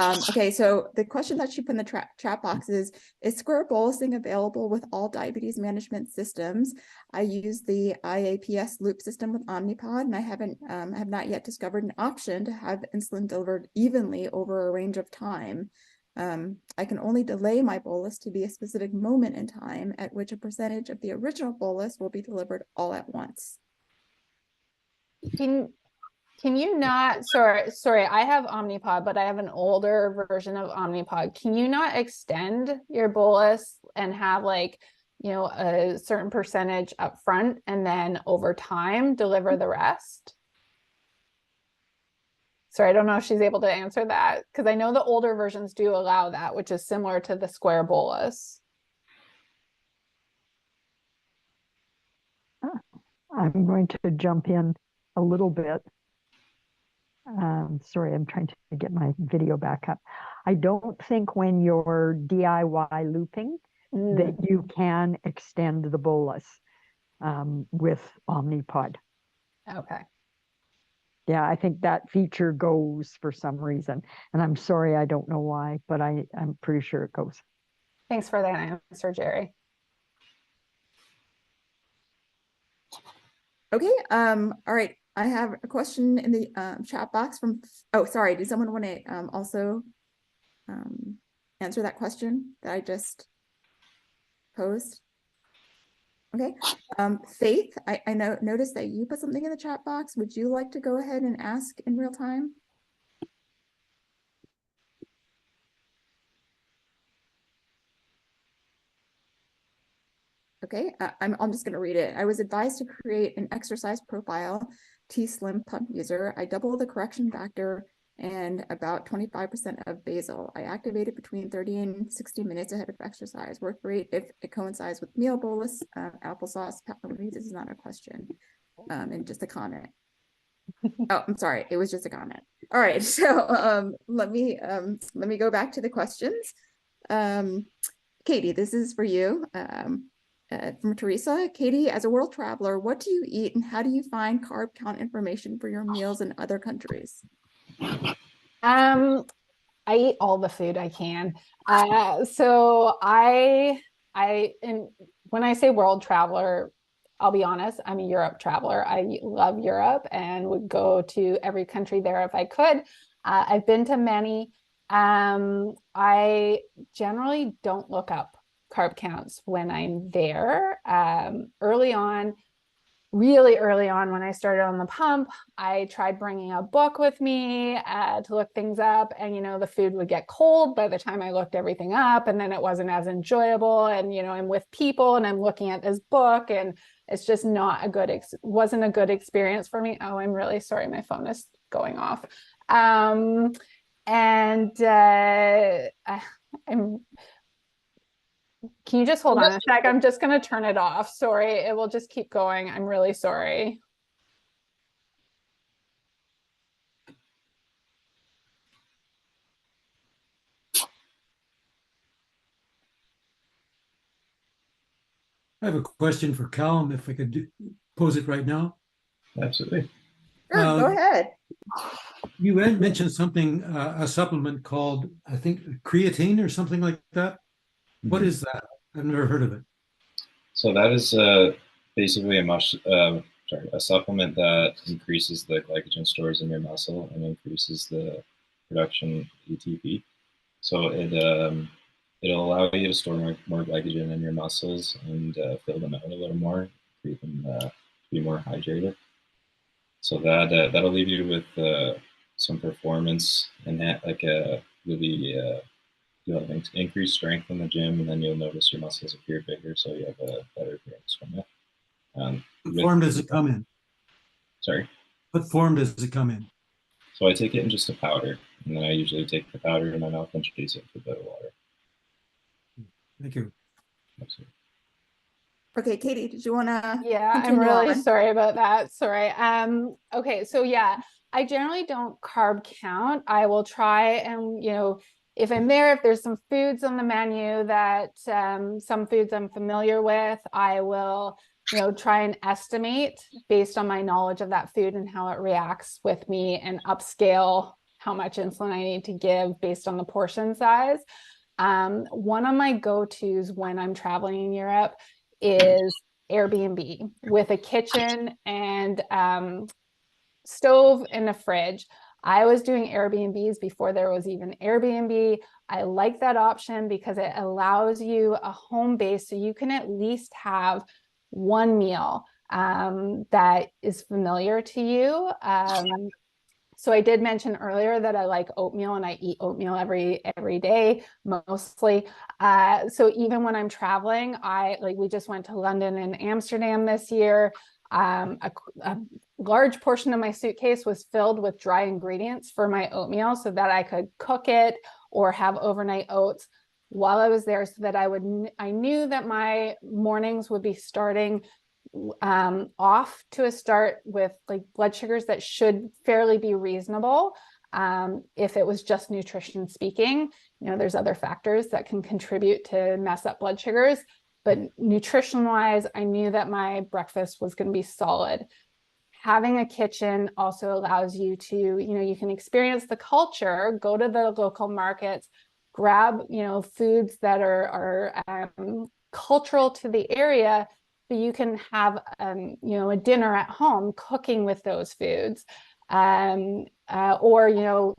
[SPEAKER 1] Okay, so the question that she put in the chat box is square bolusing available with all diabetes management systems? I use the IAPS loop system with Omnipod, and I have not yet discovered an option to have insulin delivered evenly over a range of time. I can only delay my bolus to be a specific moment in time at which a percentage of the original bolus will be delivered all at once.
[SPEAKER 3] Can you not, sorry, I have Omnipod, but I have an older version of Omnipod. Can you not extend your bolus and have like, you know, a certain percentage up front and then over time deliver the rest? Sorry, I don't know if she's able to answer that, because I know the older versions do allow that, which is similar to the square bolus.
[SPEAKER 5] I'm going to jump in a little bit. Sorry, I'm trying to get my video back up. I don't think when you're DIY looping that you can extend the bolus with Omnipod.
[SPEAKER 3] Okay.
[SPEAKER 5] Yeah, I think that feature goes for some reason. And I'm sorry, I don't know why, but I'm pretty sure it goes.
[SPEAKER 3] Thanks for that answer, Jerry.
[SPEAKER 1] Okay, all right. I have a question in the chat box from, oh, sorry, did someone want to also answer that question that I just posed? Okay, Faith, I noticed that you put something in the chat box. Would you like to go ahead and ask in real time? Okay, I'm just going to read it. I was advised to create an exercise profile, T-Slim pump user. I double the correction factor and about 25% of basal. I activated between 30 and 60 minutes ahead of exercise. Work great if it coincides with meal bolus, applesauce. This is not a question, and just a comment. Oh, I'm sorry. It was just a comment. All right. So let me go back to the questions. Katie, this is for you. From Teresa. Katie, as a world traveler, what do you eat and how do you find carb count information for your meals in other countries?
[SPEAKER 3] I eat all the food I can. So and when I say world traveler, I'll be honest, I'm a Europe traveler. I love Europe and would go to every country there if I could. I've been to many. I generally don't look up carb counts when I'm there. Really early on when I started on the pump, I tried bringing a book with me to look things up, and the food would get cold by the time I looked everything up, and then it wasn't as enjoyable, and I'm with people and I'm looking at this book and it's just not a good wasn't a good experience for me. Oh, I'm really sorry, my phone is going off. Can you just hold on a sec? I'm just going to turn it off. Sorry, it will just keep going. I'm really sorry.
[SPEAKER 6] I have a question for Callum, if I could pose it right now.
[SPEAKER 2] Absolutely.
[SPEAKER 1] Sure, go ahead.
[SPEAKER 6] You mentioned something, a supplement called, I think, creatine or something like that. What is that? I've never heard of it.
[SPEAKER 2] So that is basically a supplement that increases the glycogen stores in your muscle and increases the production of ATP. So it'll allow you to store more glycogen in your muscles and fill them out a little more, create them to be more hydrated. So that'll leave you with some performance and you'll have increased strength in the gym, and then you'll notice your muscles appear bigger, so you have a better appearance from it.
[SPEAKER 6] What form does it come in?
[SPEAKER 2] Sorry?
[SPEAKER 6] What form does it come in?
[SPEAKER 2] So I take it in just a powder, and then I usually take the powder in my mouth and chase it with a bit of water.
[SPEAKER 6] Thank you.
[SPEAKER 2] Absolutely.
[SPEAKER 1] Okay, Katie, did you want to?
[SPEAKER 3] Yeah, I'm really sorry about that. Sorry. Okay, so yeah, I generally don't carb count. I will try and, if I'm there, if there's some foods on the menu that some foods I'm familiar with, I will, try and estimate based on my knowledge of that food and how it reacts with me and upscale how much insulin I need to give based on the portion size. One of my go-tos when I'm traveling in Europe is Airbnb with a kitchen and stove and a fridge. I was doing Airbnbs before there was even Airbnb. I like that option because it allows you a home base so you can at least have one meal that is familiar to you. So I did mention earlier that I like oatmeal and I eat oatmeal every day, mostly. So even when I'm traveling, we just went to London and Amsterdam this year. A large portion of my suitcase was filled with dry ingredients for my oatmeal so that I could cook it or have overnight oats while I was there, so that I knew that my mornings would be starting off to a start with blood sugars that should fairly be reasonable. If it was just nutrition speaking, there's other factors that can contribute to mess up blood sugars, but nutrition wise, I knew that my breakfast was going to be solid. Having a kitchen also allows you to, you can experience the culture, go to the local markets, grab, foods that are cultural to the area. So you can have, a dinner at home cooking with those foods, or,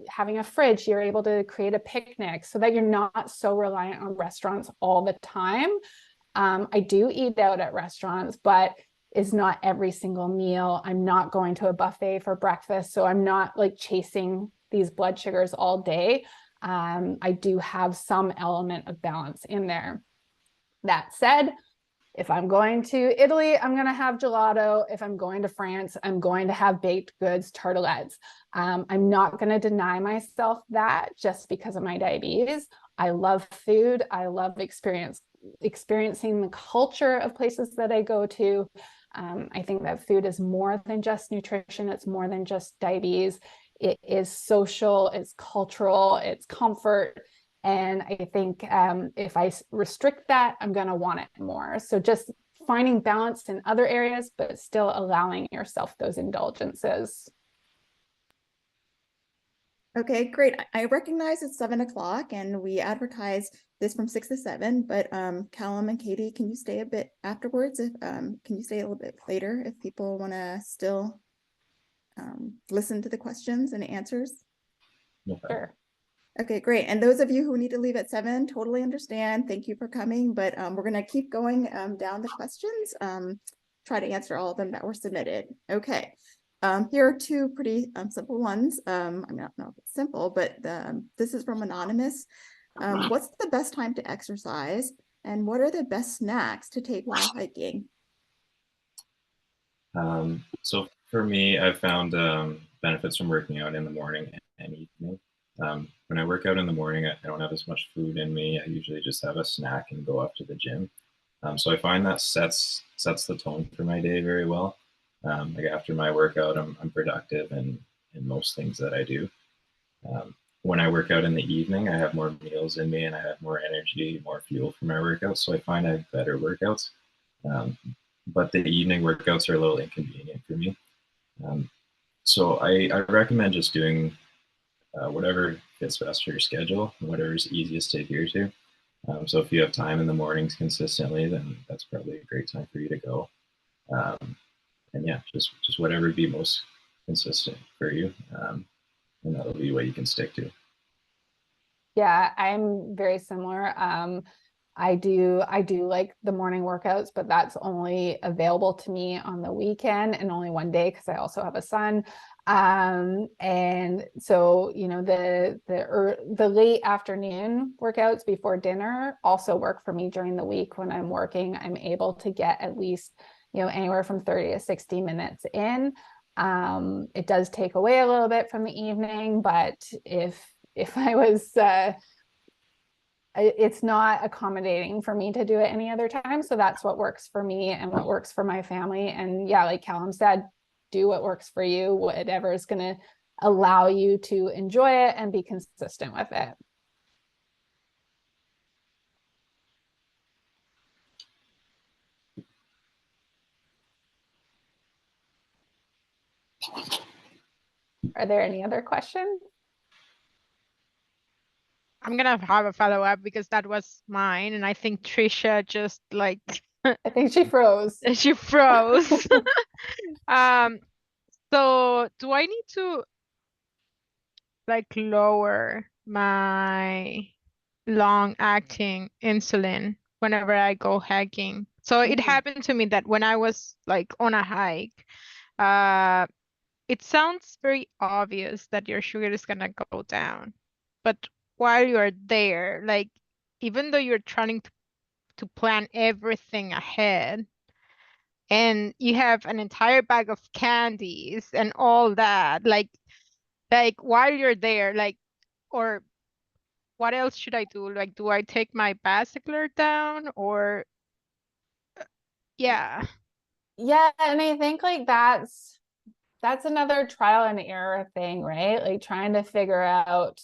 [SPEAKER 3] having a fridge, you're able to create a picnic so that you're not so reliant on restaurants all the time. I do eat out at restaurants, but it's not every single meal. I'm not going to a buffet for breakfast, so I'm not chasing these blood sugars all day. I do have some element of balance in there. That said, if I'm going to Italy, I'm going to have gelato. If I'm going to France, I'm going to have baked goods, tartelettes. I'm not going to deny myself that just because of my diabetes. I love food. I love experiencing the culture of places that I go to. I think that food is more than just nutrition. It's more than just diabetes. It is social, it's cultural, it's comfort. And I think if I restrict that, I'm going to want it more. So just finding balance in other areas, but still allowing yourself those indulgences.
[SPEAKER 1] Okay, great. I recognize it's 7 o'clock and we advertise this from 6 to 7, but Callum and Katie, can you stay a bit afterwards? If can you stay a little bit later if people want to still listen to the questions and answers?
[SPEAKER 3] Sure.
[SPEAKER 1] Okay, great. And those of you who need to leave at 7, totally understand. Thank you for coming, but we're going to keep going down the questions, try to answer all of them that were submitted. Okay. Here are 2 pretty simple ones. I don't know if it's simple, but this is from Anonymous. What's the best time to exercise? And what are the best snacks to take while hiking?
[SPEAKER 2] So for me, I've found benefits from working out in the morning and evening. When I work out in the morning, I don't have as much food in me. I usually just have a snack and go up to the gym. So I find that sets the tone for my day very well. Like after my workout, I'm productive in most things that I do. When I work out in the evening, I have more meals in me and I have more energy, more fuel for my workouts. So I find I have better workouts. But the evening workouts are a little inconvenient for me. So I recommend just doing whatever fits best for your schedule, whatever is easiest to adhere to. So if you have time in the mornings consistently, then that's probably a great time for you to go. And yeah, just whatever be most consistent for you. And that'll be what you can stick to.
[SPEAKER 3] Yeah, I'm very similar. I do like the morning workouts, but that's only available to me on the weekend and only one day because I also have a son. And so, you know, the late afternoon workouts before dinner also work for me during the week. When I'm working, I'm able to get at least, you know, anywhere from 30 to 60 minutes in. It does take away a little bit from the evening, but if I was, it's not accommodating for me to do it any other time. So that's what works for me and what works for my family. And yeah, like Callum said, do what works for you, whatever is going to allow you to enjoy it and be consistent with it. Are there any other questions?
[SPEAKER 7] I'm gonna have a follow-up because that was mine, and I think Trisha just like
[SPEAKER 3] I think she froze.
[SPEAKER 7] she froze. So do I need to like lower my long-acting insulin whenever I go hiking? So it happened to me that when I was like on a hike, it sounds very obvious that your sugar is gonna go down, but while you're there, like even though you're trying to plan everything ahead and you have an entire bag of candies and all that, like while you're there, like, or what else should I do? Like, do I take my basilar down or yeah.
[SPEAKER 3] Yeah, and I think like that's another trial and error thing, right? Like trying to figure out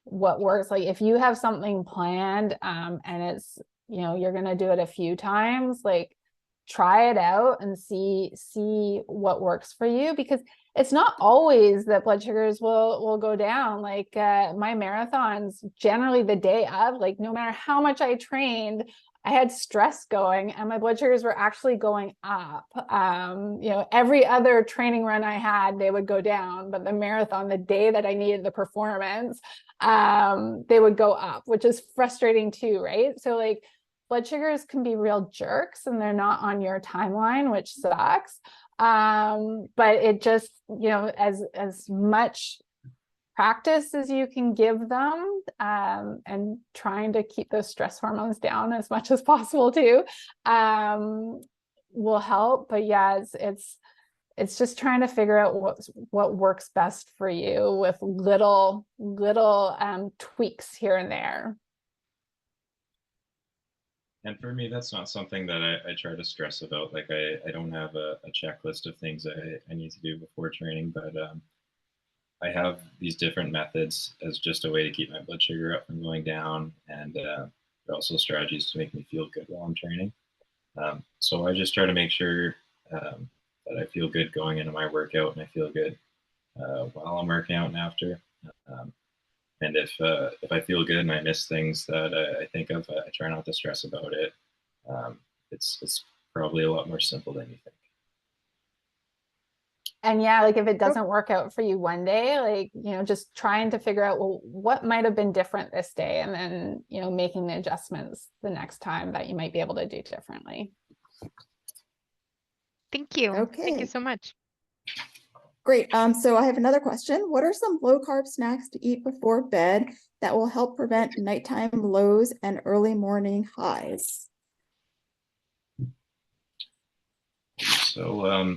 [SPEAKER 3] what works. Like if you have something planned and it's, you know, you're going to do it a few times, like try it out and see what works for you, because it's not always that blood sugars will go down. Like my marathons, generally the day of, like no matter how much I trained, I had stress going and my blood sugars were actually going up. You know, every other training run I had, they would go down, but the marathon, the day that I needed the performance, they would go up, which is frustrating too, right? So like blood sugars can be real jerks and they're not on your timeline, which sucks. But it just, you know, as much practice as you can give them, and trying to keep those stress hormones down as much as possible too, will help. But yeah, it's just trying to figure out what works best for you with little tweaks here and there.
[SPEAKER 2] And for me, that's not something that I try to stress about. Like I don't have a checklist of things I need to do before training, but I have these different methods as just a way to keep my blood sugar up from going down, and also strategies to make me feel good while I'm training. So I just try to make sure that I feel good going into my workout, and I feel good while I'm working out and after. And if I feel good and I miss things that I think of, I try not to stress about it. It's probably a lot more simple than you think.
[SPEAKER 3] And yeah, like if it doesn't work out for you one day, like, you know, just trying to figure out, well, what might have been different this day, and then, you know, making the adjustments the next time that you might be able to do differently.
[SPEAKER 7] Thank you.
[SPEAKER 1] Okay.
[SPEAKER 7] Thank you so much.
[SPEAKER 1] Great. So I have another question. What are some low carb snacks to eat before bed that will help prevent nighttime lows and early morning highs?
[SPEAKER 2] So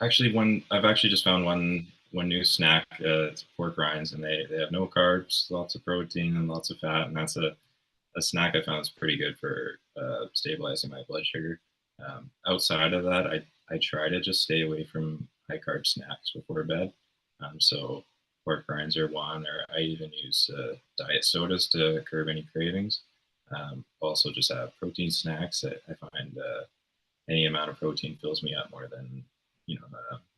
[SPEAKER 2] actually, I've actually just found one new snack. It's pork rinds, and they have no carbs, lots of protein, and lots of fat. And that's a snack I found is pretty good for stabilizing my blood sugar. Outside of that, I try to just stay away from high carb snacks before bed. So pork rinds are one, or I even use diet sodas to curb any cravings. Also just have protein snacks. I find any amount of protein fills me up more than, you know,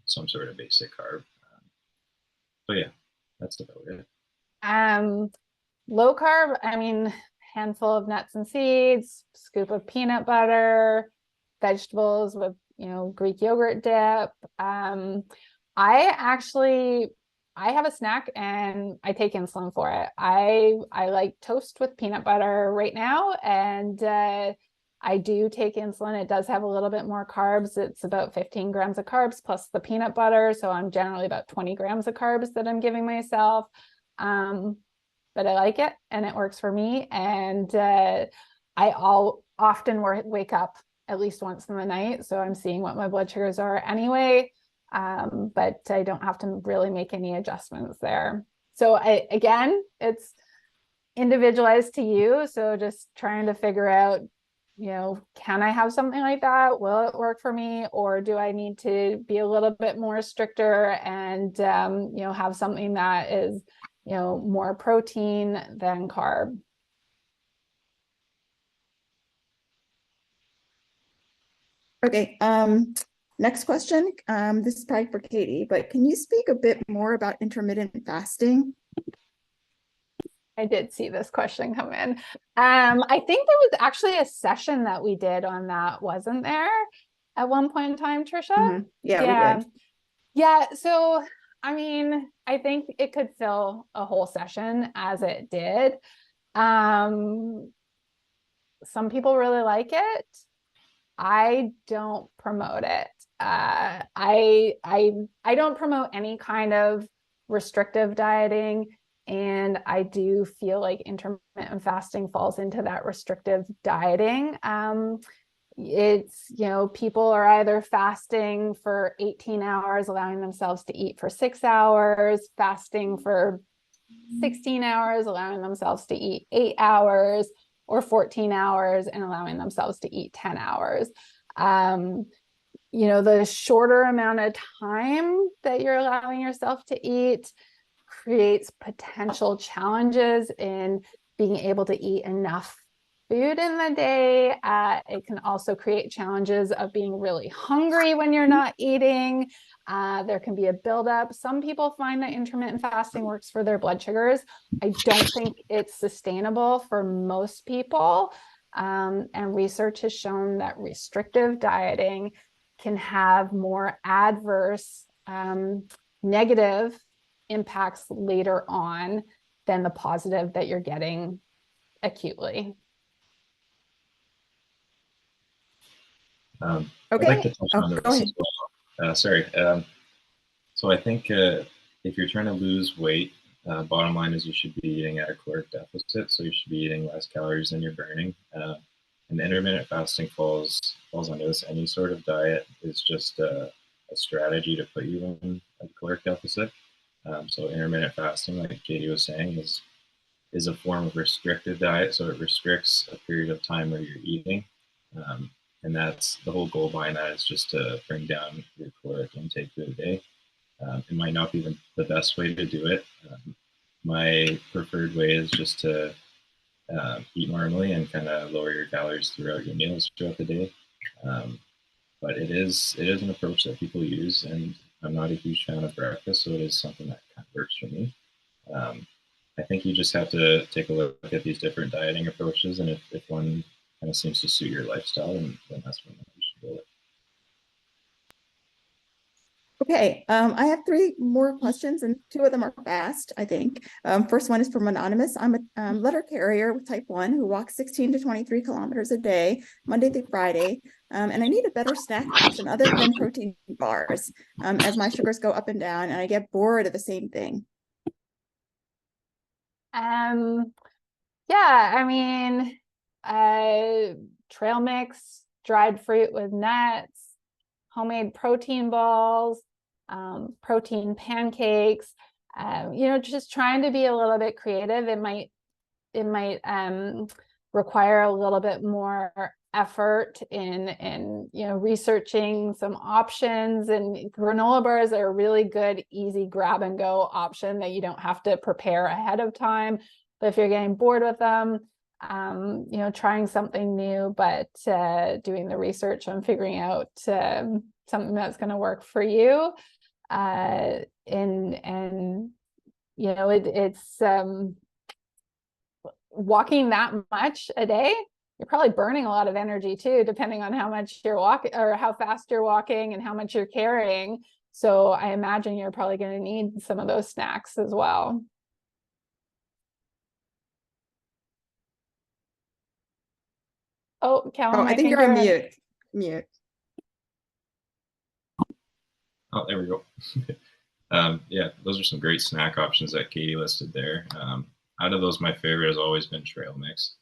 [SPEAKER 2] some sort of basic carb. But yeah, that's about it.
[SPEAKER 3] Low carb, I mean, handful of nuts and seeds, scoop of peanut butter, vegetables with, you know, Greek yogurt dip. I have a snack and I take insulin for it. I like toast with peanut butter right now, and I do take insulin. It does have a little bit more carbs. It's about 15 grams of carbs plus the peanut butter. So I'm generally about 20 grams of carbs that I'm giving myself. But I like it and it works for me. And often wake up at least once in the night. So I'm seeing what my blood sugars are anyway. But I don't have to really make any adjustments there. So again, it's individualized to you. So just trying to figure out, you know, can I have something like that? Will it work for me? Or do I need to be a little bit more stricter and, you know, have something that is, you know, more protein than carb?
[SPEAKER 1] Okay. Next question. This is probably for Katie, but can you speak a bit more about intermittent fasting?
[SPEAKER 3] I did see this question come in. I think there was actually a session that we did on that, wasn't there, at one point in time, Trisha?
[SPEAKER 1] Mm-hmm. Yeah, we did.
[SPEAKER 3] Yeah. So, I mean, I think it could fill a whole session as it did. Some people really like it. I don't promote it. I don't promote any kind of restrictive dieting. And I do feel like intermittent fasting falls into that restrictive dieting. It's, you know, people are either fasting for 18 hours, allowing themselves to eat for 6 hours, fasting for 16 hours, allowing themselves to eat 8 hours, or 14 hours and allowing themselves to eat 10 hours. You know, the shorter amount of time that you're allowing yourself to eat creates potential challenges in being able to eat enough food in the day. It can also create challenges of being really hungry when you're not eating. There can be a buildup. Some people find that intermittent fasting works for their blood sugars. I don't think it's sustainable for most people. And research has shown that restrictive dieting can have more adverse negative impacts later on than the positive that you're getting acutely.
[SPEAKER 1] Okay.
[SPEAKER 2] I'd like to touch on this as well. Sorry. So I think if you're trying to lose weight Bottom line is you should be eating at a caloric deficit, so you should be eating less calories than you're burning. And intermittent fasting falls under this. Any sort of diet is just a strategy to put you in a caloric deficit. So intermittent fasting, like Katie was saying, is a form of restricted diet. So it restricts a period of time where you're eating. And that's the whole goal behind that, is just to bring down your caloric intake for the day. It might not be the best way to do it. My preferred way is just to eat normally and kind of lower your calories throughout your meals throughout the day. But it is an approach that people use, and I'm not a huge fan of breakfast, so it is something that kind of works for me. I think you just have to take a look at these different dieting approaches, and if one kind of seems to suit your lifestyle, then that's when you should go with.
[SPEAKER 1] Okay, I have 3 more questions, and 2 of them are fast, I think. First one is from Anonymous. I'm a letter carrier with type 1 who walks 16 to 23 kilometers a day, Monday through Friday, and I need a better snack option other than protein bars, as my sugars go up and down, and I get bored of the same thing.
[SPEAKER 3] Yeah, I mean, trail mix, dried fruit with nuts, homemade protein balls, protein pancakes, just trying to be a little bit creative. It might require a little bit more effort in researching some options, and granola bars are a really good, easy grab and go option that you don't have to prepare ahead of time. But if you're getting bored with them, trying something new, but doing the research and figuring out something that's going to work for you. It's walking that much a day, you're probably burning a lot of energy too, depending on how much you're walking or how fast you're walking and how much you're carrying. So I imagine you're probably going to need some of those snacks as well. Oh, Callum,
[SPEAKER 1] I think you're on mute.
[SPEAKER 2] Oh, there we go. Yeah, those are some great snack options that Katie listed there. Out of those, my favorite has always been trail mix.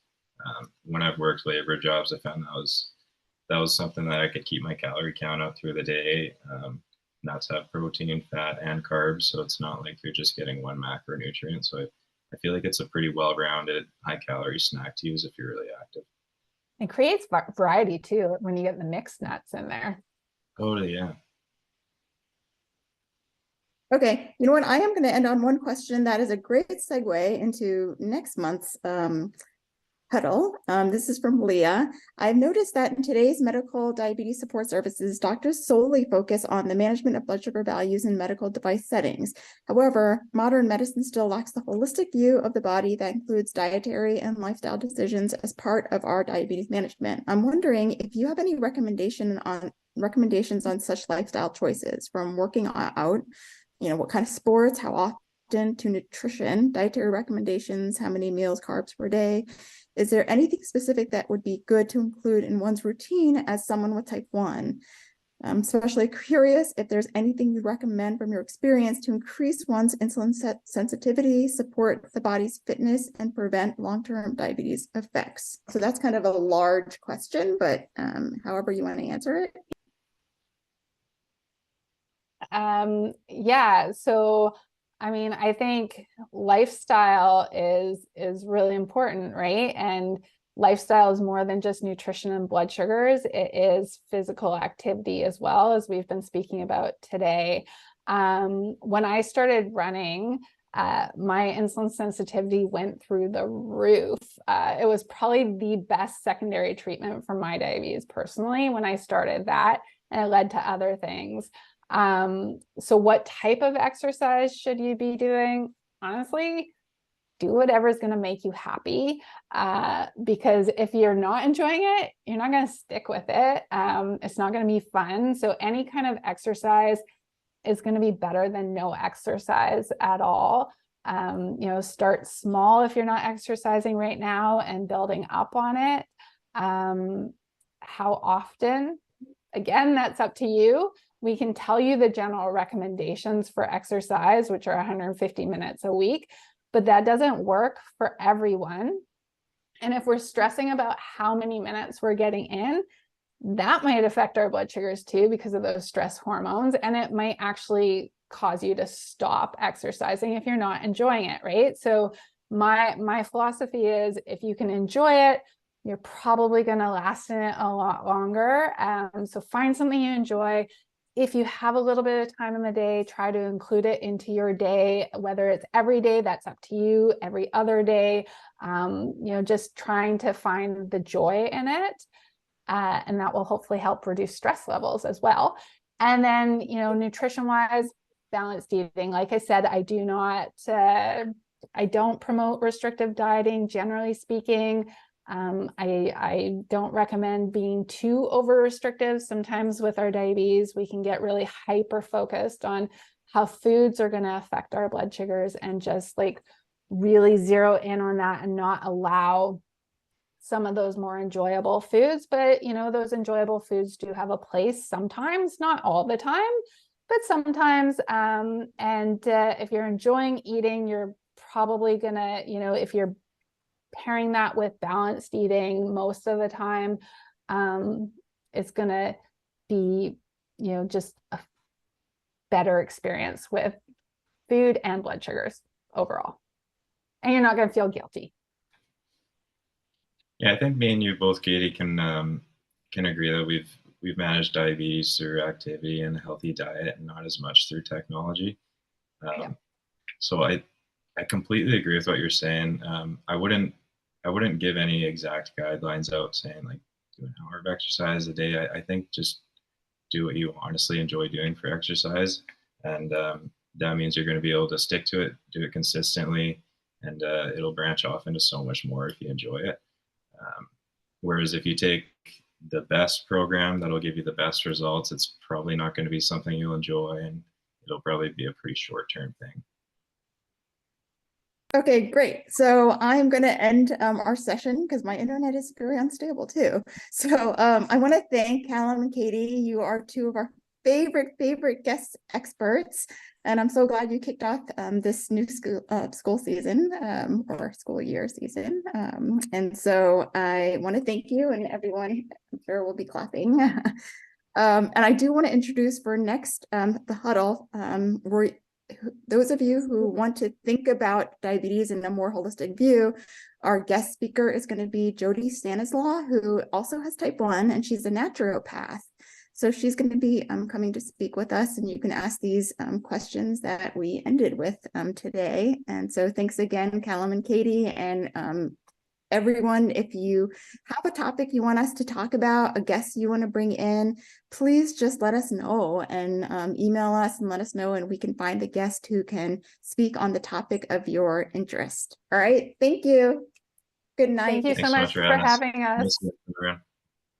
[SPEAKER 2] When I've worked labor jobs, I found that was something that I could keep my calorie count up through the day, not to have protein, fat, and carbs. So it's not like you're just getting one macronutrient. So I feel like it's a pretty well-rounded, high-calorie snack to use if you're really active.
[SPEAKER 3] It creates variety too when you get the mixed nuts in there.
[SPEAKER 2] Totally, yeah.
[SPEAKER 1] Okay, you know what? I am going to end on one question that is a great segue into next month's Huddle. This is from Leah. I've noticed that in today's medical diabetes support services, doctors solely focus on the management of blood sugar values in medical device settings. However, modern medicine still lacks the holistic view of the body that includes dietary and lifestyle decisions as part of our diabetes management. I'm wondering if you have any recommendations on such lifestyle choices, from working out, what kind of sports, how often, to nutrition, dietary recommendations, how many meals, carbs per day. Is there anything specific that would be good to include in one's routine as someone with type 1? I'm especially curious if there's anything you recommend from your experience to increase one's insulin sensitivity, support the body's fitness, and prevent long-term diabetes effects. So that's kind of a large question, but however you want to answer it.
[SPEAKER 3] Yeah, so I mean, I think lifestyle is really important, right? And lifestyle is more than just nutrition and blood sugars. It is physical activity as well, as we've been speaking about today. When I started running, my insulin sensitivity went through the roof. It was probably the best secondary treatment for my diabetes personally when I started that, and it led to other things. So what type of exercise should you be doing? Honestly, do whatever is going to make you happy, because if you're not enjoying it, you're not going to stick with it. It's not going to be fun. So any kind of exercise is going to be better than no exercise at all. Start small if you're not exercising right now and building up on it. How often? Again, that's up to you. We can tell you the general recommendations for exercise, which are 150 minutes a week, but that doesn't work for everyone. And if we're stressing about how many minutes we're getting in, that might affect our blood sugars too, because of those stress hormones. And it might actually cause you to stop exercising if you're not enjoying it, right? So my philosophy is, if you can enjoy it, you're probably going to last in it a lot longer. So find something you enjoy. If you have a little bit of time in the day, try to include it into your day, whether it's every day, that's up to you, every other day, just trying to find the joy in it. And that will hopefully help reduce stress levels as well. And then, nutrition wise, balanced eating. Like I said, I don't promote restrictive dieting, generally speaking. I don't recommend being too over restrictive. Sometimes with our diabetes, we can get really hyper focused on how foods are going to affect our blood sugars, and just like really zero in on that and not allow some of those more enjoyable foods. But those enjoyable foods do have a place sometimes, not all the time, but sometimes. If you're enjoying eating, you're probably gonna, if you're pairing that with balanced eating most of the time, it's gonna be, just a better experience with food and blood sugars overall. And you're not gonna feel guilty.
[SPEAKER 2] Yeah, I think me and you both, Katie, can agree that we've managed diabetes through activity and a healthy diet, and not as much through technology. So I completely agree with what you're saying. I wouldn't give any exact guidelines out saying like do an hour of exercise a day. I think just do what you honestly enjoy doing for exercise, and that means you're going to be able to stick to it, do it consistently, and it'll branch off into so much more if you enjoy it. Whereas if you take the best program that'll give you the best results, it's probably not going to be something you'll enjoy, and it'll probably be a pretty short-term thing.
[SPEAKER 1] Okay, great. So I'm going to end our session because my internet is very unstable too. So I want to thank Callum and Katie. You are two of our favorite guest experts, and I'm so glad you kicked off this new school season or school year season. And so I want to thank you, and everyone, I'm sure will be clapping. And I do want to introduce for next the Huddle. Those of you who want to think about diabetes in a more holistic view, our guest speaker is going to be Jody Stanislaw, who also has type 1, and she's a naturopath. So she's going to be coming to speak with us, and you can ask these questions that we ended with today. And so thanks again, Callum and Katie, and everyone. If you have a topic you want us to talk about, a guest you want to bring in, please just let us know, and email us and let us know, and we can find the guest who can speak on the topic of your interest. All right. Thank you. Good night.
[SPEAKER 3] Thank you so much for having us.
[SPEAKER 2] Nice to meet you, everyone.